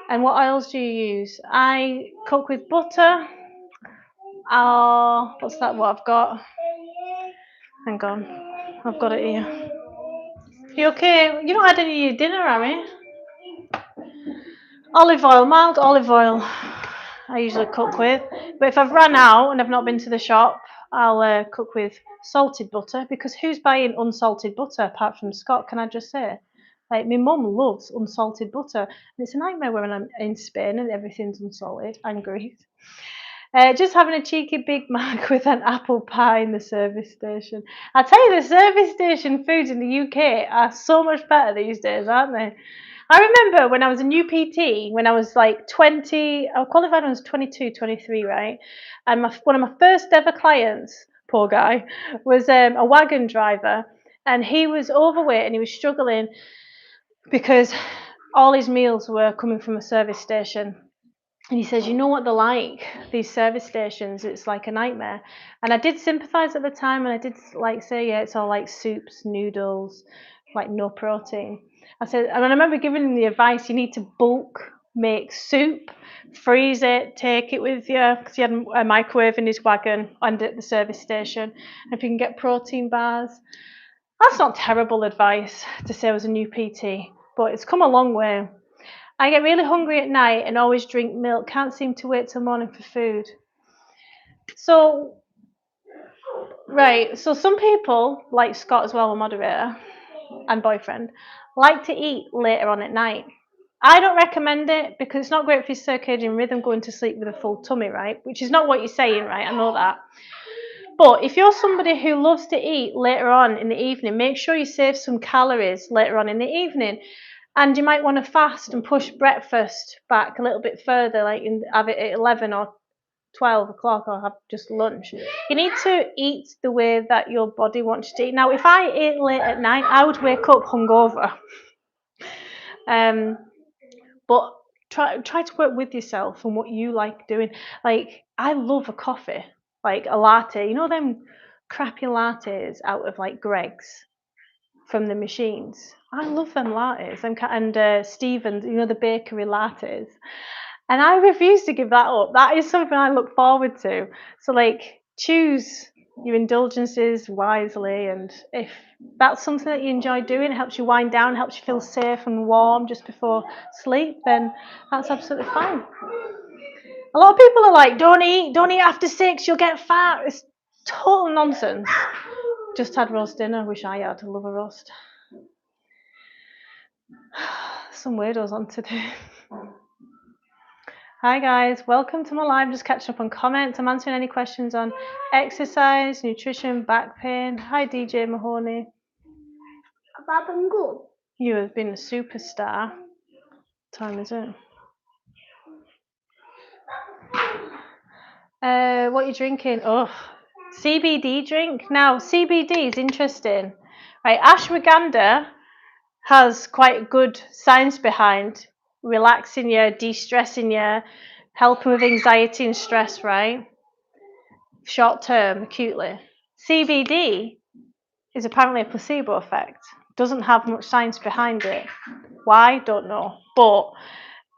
And what oils do you use? I cook with butter. What's that? What I've got? Hang on, I've got it here. You okay? You not had any of your dinner, Harry? Olive oil, mild olive oil. I usually cook with, but if I've run out and I've not been to the shop, I'll cook with salted butter, because who's buying unsalted butter apart from Scott? Can I just say? Like, my mum loves unsalted butter, and it's a nightmare when I'm in Spain and everything's unsalted and Greece. Just having a cheeky Big Mac with an apple pie in the service station. I tell you, the service station foods in the UK are so much better these days, aren't they? I remember when I was a new PT, when I was like 20, I qualified when I was 22, 23, right? And one of my first ever clients, poor guy, was a wagon driver, and he was overweight and he was struggling because all his meals were coming from a service station. And he says, you know what they're like, these service stations, it's like a nightmare. And I did sympathise at the time, and I did like say, yeah, it's all like soups, noodles, like no protein. I said, and I remember giving him the advice, you need to bulk make soup, freeze it, take it with you, because he had a microwave in his wagon and at the service station. And if you can get protein bars, that's not terrible advice to say I was a new PT, but it's come a long way. I get really hungry at night and always drink milk. Can't seem to wait till morning for food. So, right. So some people, like Scott as well, a moderator and boyfriend, like to eat later on at night. I don't recommend it because it's not great for your circadian rhythm going to sleep with a full tummy, right? Which is not what you're saying, right? I know that. But if you're somebody who loves to eat later on in the evening, make sure you save some calories later on in the evening. And you might want to fast and push breakfast back a little bit further, like have it at 11 or 12 o'clock, or have just lunch. You need to eat the way that your body wants to eat. Now, if I ate late at night, I would wake up hungover. But try to work with yourself and what you like doing. Like, I love a coffee, like a latte. You know them crappy lattes out of like Greg's from the machines. I love them lattes and Stevens, you know, the bakery lattes. And I refuse to give that up. That is something I look forward to. So, like, choose your indulgences wisely, and if that's something that you enjoy doing, it helps you wind down, helps you feel safe and warm just before sleep, then that's absolutely fine. A lot of people are like, don't eat after 6, you'll get fat. It's total nonsense. Just had roast dinner. Wish I had. I love a roast. Some weirdos on today. Hi guys, welcome to my live. Just catching up on comments. I'm answering any questions on exercise, nutrition, back pain. Hi DJ Mahoney. You have been a superstar. What time is it? What are you drinking? Oh, CBD drink. Now CBD is interesting, right? Ashwagandha has quite good science behind relaxing you, de-stressing you, helping with anxiety and stress, right? Short term, acutely. CBD is apparently a placebo effect. Doesn't have much science behind it. Why? Don't know. But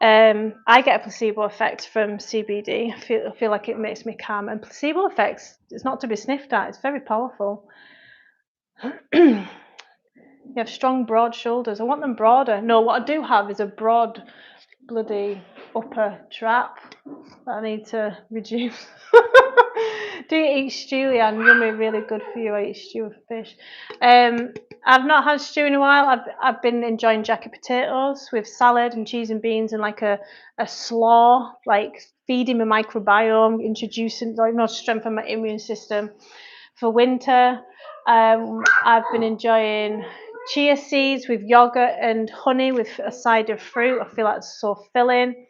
I get a placebo effect from CBD. I feel like it makes me calm. And placebo effects, it's not to be sniffed at. It's very powerful. You have strong, broad shoulders. I want them broader. No, what I do have is a broad, bloody upper trap that I need to reduce. Do you eat stew, Leanne? Yummy, really good for you. I eat stew with fish. I've not had stew in a while. I've been enjoying jacket potatoes with salad and cheese and beans and like a slaw, like feeding my microbiome, introducing, like, strengthen my immune system. For winter, I've been enjoying chia seeds with yogurt and honey with a side of fruit. I feel like it's so filling.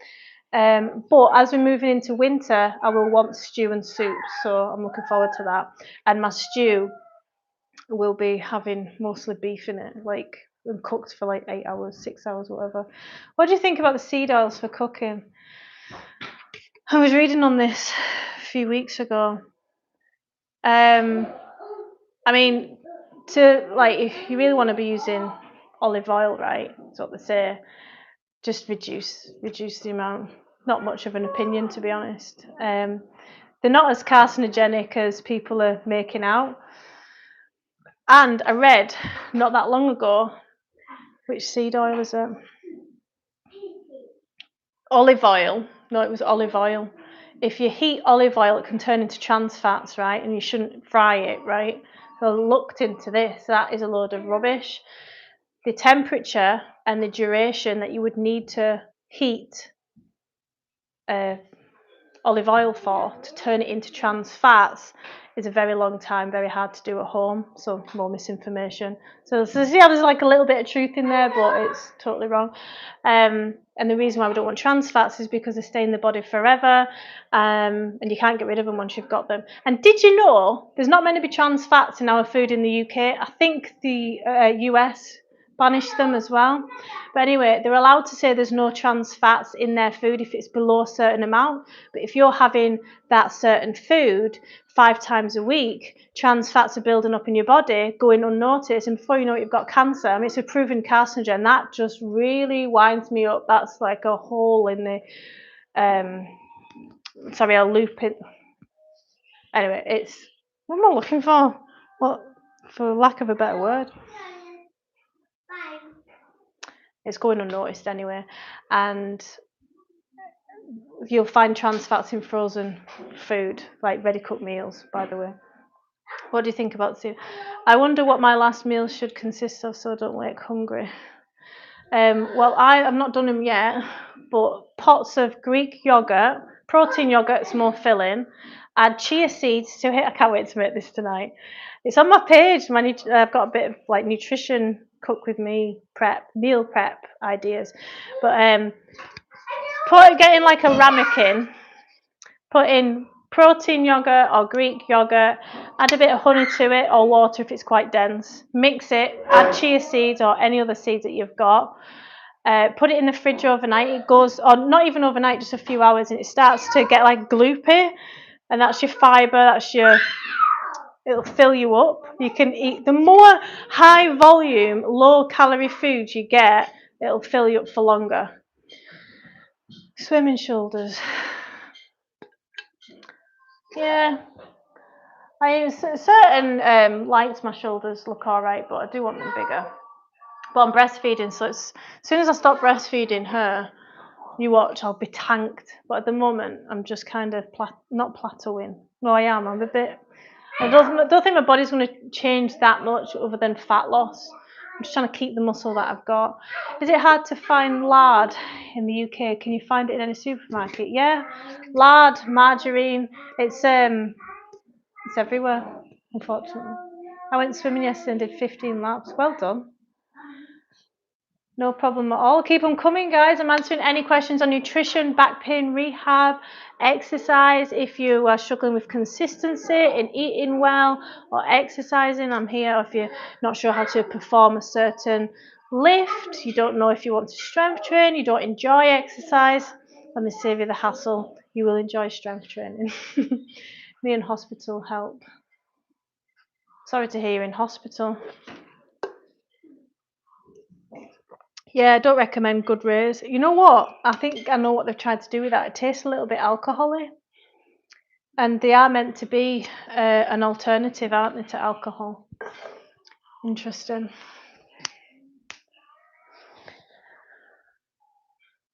But as we're moving into winter, I will want stew and soup, so I'm looking forward to that. And my stew will be having mostly beef in it, like and cooked for like 8 hours, 6 hours, whatever. What do you think about the seed oils for cooking? I was reading on this a few weeks ago. I mean, to like, if you really want to be using olive oil, right? That's what they say. Just reduce the amount. Not much of an opinion, to be honest. They're not as carcinogenic as people are making out. And I read not that long ago, which seed oil is it? Olive oil. No, it was olive oil. If you heat olive oil, it can turn into trans fats, right? And you shouldn't fry it, right? So I looked into this. That is a load of rubbish. The temperature and the duration that you would need to heat olive oil for to turn it into trans fats is a very long time, very hard to do at home, so more misinformation. So yeah, there's like a little bit of truth in there, but it's totally wrong. And the reason why we don't want trans fats is because they stay in the body forever, and you can't get rid of them once you've got them. And did you know there's not meant to be trans fats in our food in the UK? I think the US banished them as well. But anyway, they're allowed to say there's no trans fats in their food if it's below a certain amount. But if you're having that certain food 5 times a week, trans fats are building up in your body, going unnoticed, and before you know it, you've got cancer. I mean, it's a proven carcinogen. That just really winds me up. That's like a hole in the. Sorry, I'll loop it. Anyway, it's. What am I looking for? What, for lack of a better word? It's going unnoticed anyway, and you'll find trans fats in frozen food, like ready cooked meals, by the way. What do you think about seed? I wonder what my last meal should consist of so I don't wake hungry. Well, I've not done them yet, but pots of Greek yogurt, protein yogurt's more filling. Add chia seeds to it. I can't wait to make this tonight. It's on my page. I've got a bit of like nutrition cook with me meal prep ideas, but get in like a ramekin. Put in protein yogurt or Greek yogurt, add a bit of honey to it or water if it's quite dense. Mix it, add chia seeds or any other seeds that you've got. Put it in the fridge overnight. It goes, or not even overnight, just a few hours, and it starts to get like gloopy. And that's your fibre, it'll fill you up. You can eat, the more high volume, low calorie foods you get, it'll fill you up for longer. Swimming shoulders. Yeah, certain lights my shoulders look all right, but I do want them bigger. But I'm breastfeeding, so as soon as I stop breastfeeding her, you watch, I'll be tanked. But at the moment, I'm just kind of not plateauing. No, I am. I'm a bit. I don't think my body's going to change that much other than fat loss. I'm just trying to keep the muscle that I've got. Is it hard to find lard in the UK? Can you find it in any supermarket? Yeah, lard, margarine. It's everywhere, unfortunately. I went swimming yesterday and did 15 laps. Well done. No problem at all. Keep them coming, guys. I'm answering any questions on nutrition, back pain, rehab, exercise. If you are struggling with consistency in eating well or exercising, I'm here. If you're not sure how to perform a certain lift, you don't know if you want to strength train, you don't enjoy exercise, let me save you the hassle. You will enjoy strength training. Me in hospital help. Sorry to hear you're in hospital. Yeah, I don't recommend Good Rays. You know what? I think I know what they've tried to do with that. It tastes a little bit alcohol-y. And they are meant to be an alternative, aren't they, to alcohol? Interesting.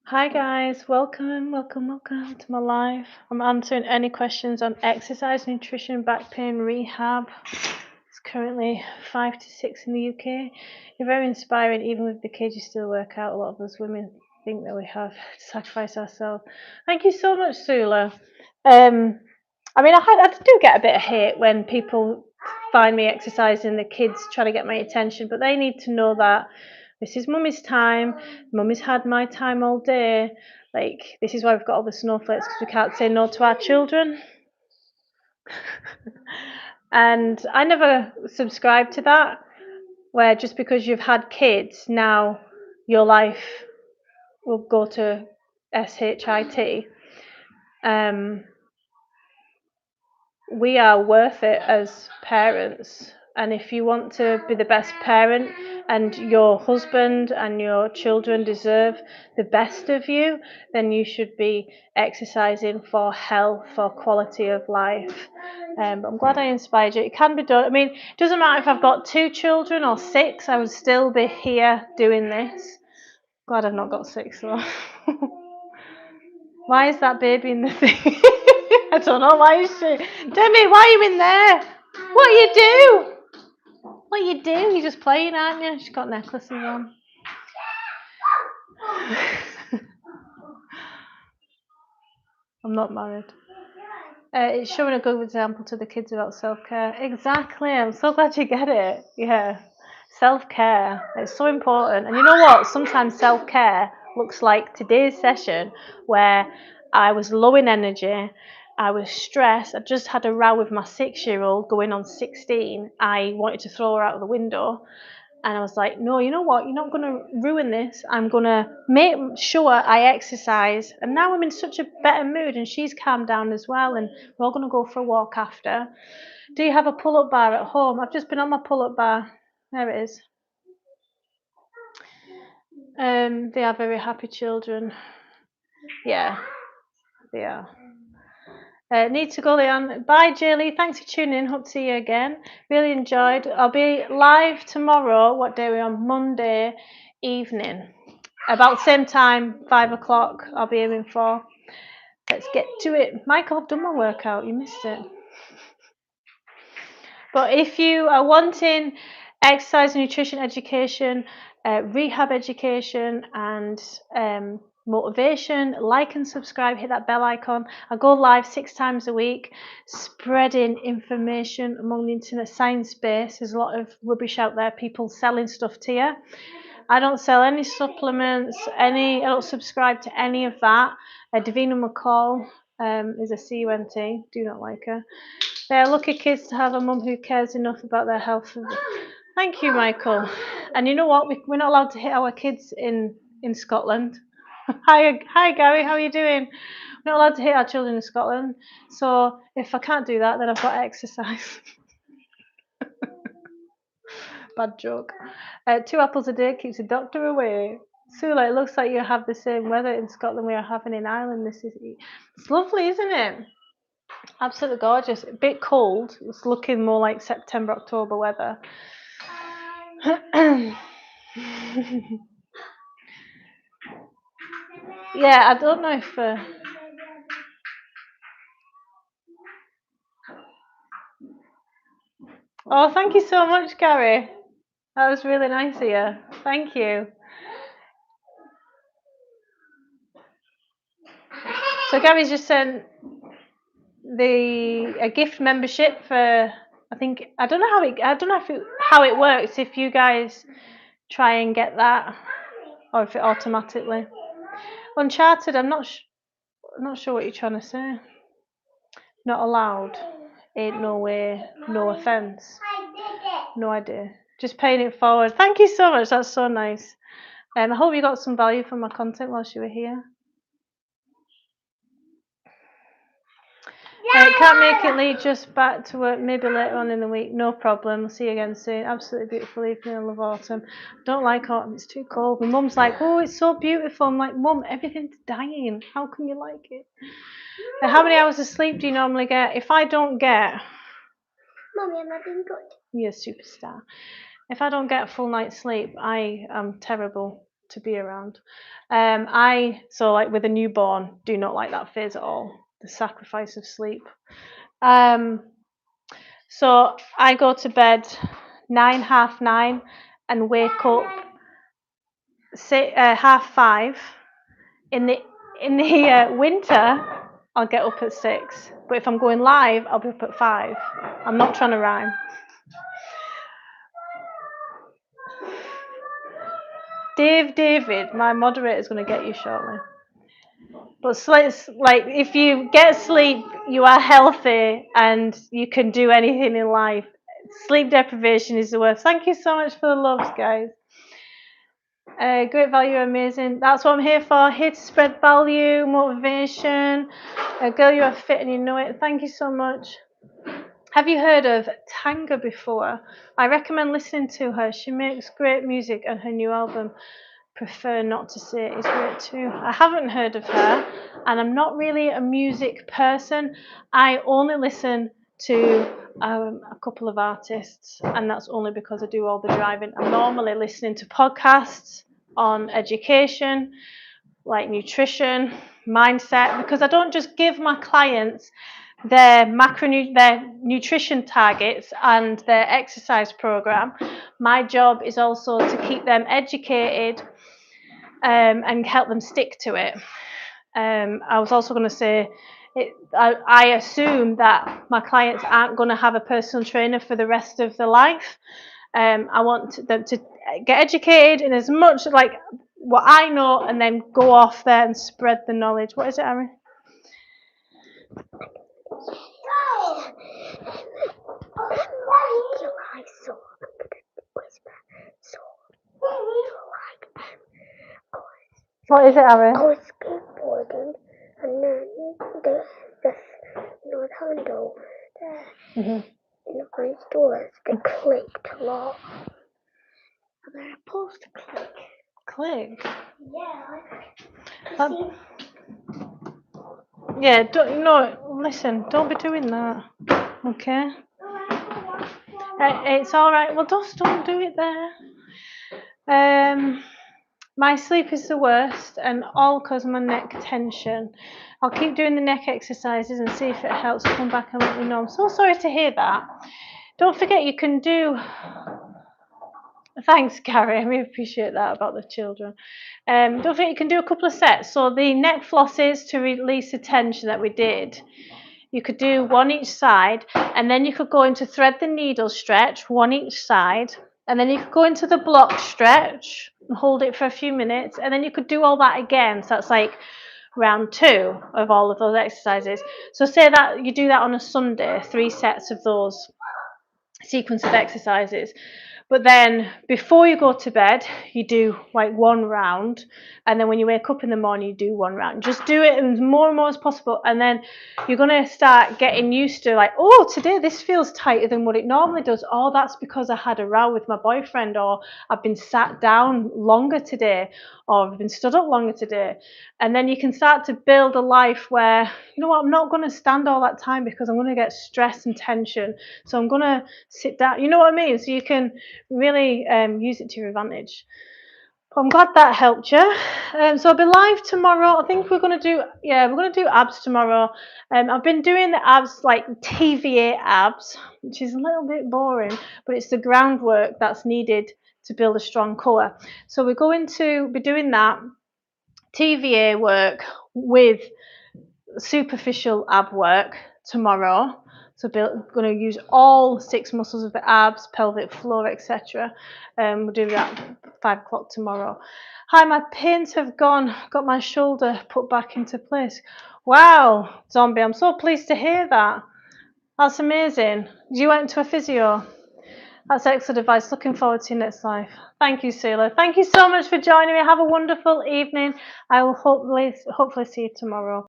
Hi guys, welcome to my live. I'm answering any questions on exercise, nutrition, back pain, rehab. It's currently 5 to 6 in the UK. You're very inspiring. Even with the kids, you still work out. A lot of us women think that we have to sacrifice ourselves. Thank you so much, Sula. I mean, I do get a bit of hate when people find me exercising, the kids trying to get my attention, but they need to know that this is mummy's time. Mummy's had my time all day. Like, this is why we've got all the snowflakes, because we can't say no to our children. And I never subscribed to that. where just because you've had kids, now your life will go to SHIT. We are worth it as parents, and if you want to be the best parent and your husband and your children deserve the best of you, then you should be exercising for health, for quality of life. But I'm glad I inspired you. It can be done. I mean, it doesn't matter if I've got 2 children or 6, I would still be here doing this. Glad I've not got 6 though. Why is that baby in the thing? I don't know, why is she? Demi, why are you in there? What you do? What you do? You're just playing, aren't you? She's got necklaces on. I'm not married. It's showing a good example to the kids about self-care. Exactly. I'm so glad you get it. Yeah. Self-care. It's so important. And you know what? Sometimes self-care looks like today's session where I was low in energy. I was stressed. I just had a row with my 6-year-old going on 16. I wanted to throw her out of the window. And I was like, no, you know what? You're not going to ruin this. I'm going to make sure I exercise. And now I'm in such a better mood, and she's calmed down as well. And we're all going to go for a walk after. Do you have a pull-up bar at home? I've just been on my pull-up bar. There it is. They are very happy children. Yeah, they are. Need to go, Leanne. Bye, Jaylee. Thanks for tuning in. Hope to see you again. Really enjoyed. I'll be live tomorrow. What day are we on? Monday evening. About the same time, 5 o'clock, I'll be aiming for. Let's get to it. Michael, I've done my workout. You missed it. But if you are wanting exercise and nutrition education, rehab education, and motivation, like and subscribe, hit that bell icon. I go live 6 times a week, spreading information among the internet science space. There's a lot of rubbish out there, people selling stuff to you. I don't sell any supplements, I don't subscribe to any of that. Davina McCall is a CUNT, do not like her. They're lucky kids to have a mum who cares enough about their health. Thank you, Michael. And you know what? We're not allowed to hit our kids in Scotland. Hi, Gary. How are you doing? We're not allowed to hit our children in Scotland. So if I can't do that, then I've got to exercise. Bad joke. 2 apples a day keeps the doctor away. Sula, it looks like you have the same weather in Scotland we are having in Ireland. It's lovely, isn't it? Absolutely gorgeous. A bit cold. It's looking more like September, October weather. Yeah, I don't know if... Oh, thank you so much, Gary. That was really nice of you. Thank you. So Gary's just sent a gift membership for... I don't know how it works if you guys try and get that, or if it automatically. Uncharted, I'm not sure what you're trying to say. Not allowed. Ain't no way, no offence. No idea. Just paying it forward. Thank you so much. That's so nice. I hope you got some value from my content whilst you were here. Can't make it, Lee. Just back to work. Maybe later on in the week. No problem. I'll see you again soon. Absolutely beautiful evening. I love autumn. Don't like autumn. It's too cold. My mum's like, oh, it's so beautiful. I'm like, Mum, everything's dying. How can you like it? How many hours of sleep do you normally get? If I don't get... Mummy, am I being good? You're a superstar. If I don't get a full night's sleep, I am terrible to be around. So like with a newborn, do not like that phase at all. The sacrifice of sleep. So I go to bed 9, half 9, and wake up 5:30. In the winter, I'll get up at 6. But if I'm going live, I'll be up at 5. I'm not trying to rhyme. David, my moderator, is going to get you shortly. But if you get sleep, you are healthy and you can do anything in life. Sleep deprivation is the worst. Thank you so much for the loves, guys. Great value, amazing. That's what I'm here for. Here to spread value, motivation. Girl, you are fit and you know it. Thank you so much. Have you heard of Tanga before? I recommend listening to her. She makes great music, and her new album, Prefer Not to Say, is great too. I haven't heard of her, and I'm not really a music person. I only listen to a couple of artists, and that's only because I do all the driving. I'm normally listening to podcasts on education, like nutrition, mindset, because I don't just give my clients their their nutrition targets and their exercise program. My job is also to keep them educated and help them stick to it. I was also going to say, I assume that my clients aren't going to have a personal trainer for the rest of their life. I want them to get educated in as much like what I know, and then go off there and spread the knowledge. What is it, Aaron? What is it, Aaron? I was skateboarding, and then this handle in the front doors, they clicked a lot. And then I supposed to click. Click. Yeah. Yeah, listen, don't be doing that. Okay? It's all right. Well, just don't do it there. My sleep is the worst, and all because of my neck tension. I'll keep doing the neck exercises and see if it helps. Come back and let me know. I'm so sorry to hear that. Don't forget you can do... Thanks, Gary. I really appreciate that about the children. Don't forget you can do a couple of sets. So the neck flosses to release the tension that we did. You could do one each side, and then you could go into thread the needle stretch, one each side, and then you could go into the block stretch and hold it for a few minutes, and then you could do all that again. So that's like round 2 of all of those exercises. So say that you do that on a Sunday, 3 sets of those sequence of exercises. But then before you go to bed, you do like 1 round, and then when you wake up in the morning, you do 1 round. Just do it as more and more as possible, and then you're going to start getting used to like, oh, today this feels tighter than what it normally does. Oh, that's because I had a row with my boyfriend, or I've been sat down longer today, or I've been stood up longer today. And then you can start to build a life where, you know what, I'm not going to stand all that time because I'm going to get stress and tension. So I'm going to sit down. You know what I mean? So you can really use it to your advantage. But I'm glad that helped you. So I'll be live tomorrow. I think we're going to do abs tomorrow. I've been doing the abs like TVA abs, which is a little bit boring, but it's the groundwork that's needed to build a strong core. So we're going to be doing that TVA work with superficial ab work tomorrow. So we're going to use all 6 muscles of the abs, pelvic floor, etc. We'll do that at 5 o'clock tomorrow. Hi, my pains have gone. Got my shoulder put back into place. Wow, Zombie, I'm so pleased to hear that. That's amazing. You went to a physio. That's excellent advice. Looking forward to your next life. Thank you, Seela. Thank you so much for joining me. Have a wonderful evening. I will hopefully see you tomorrow.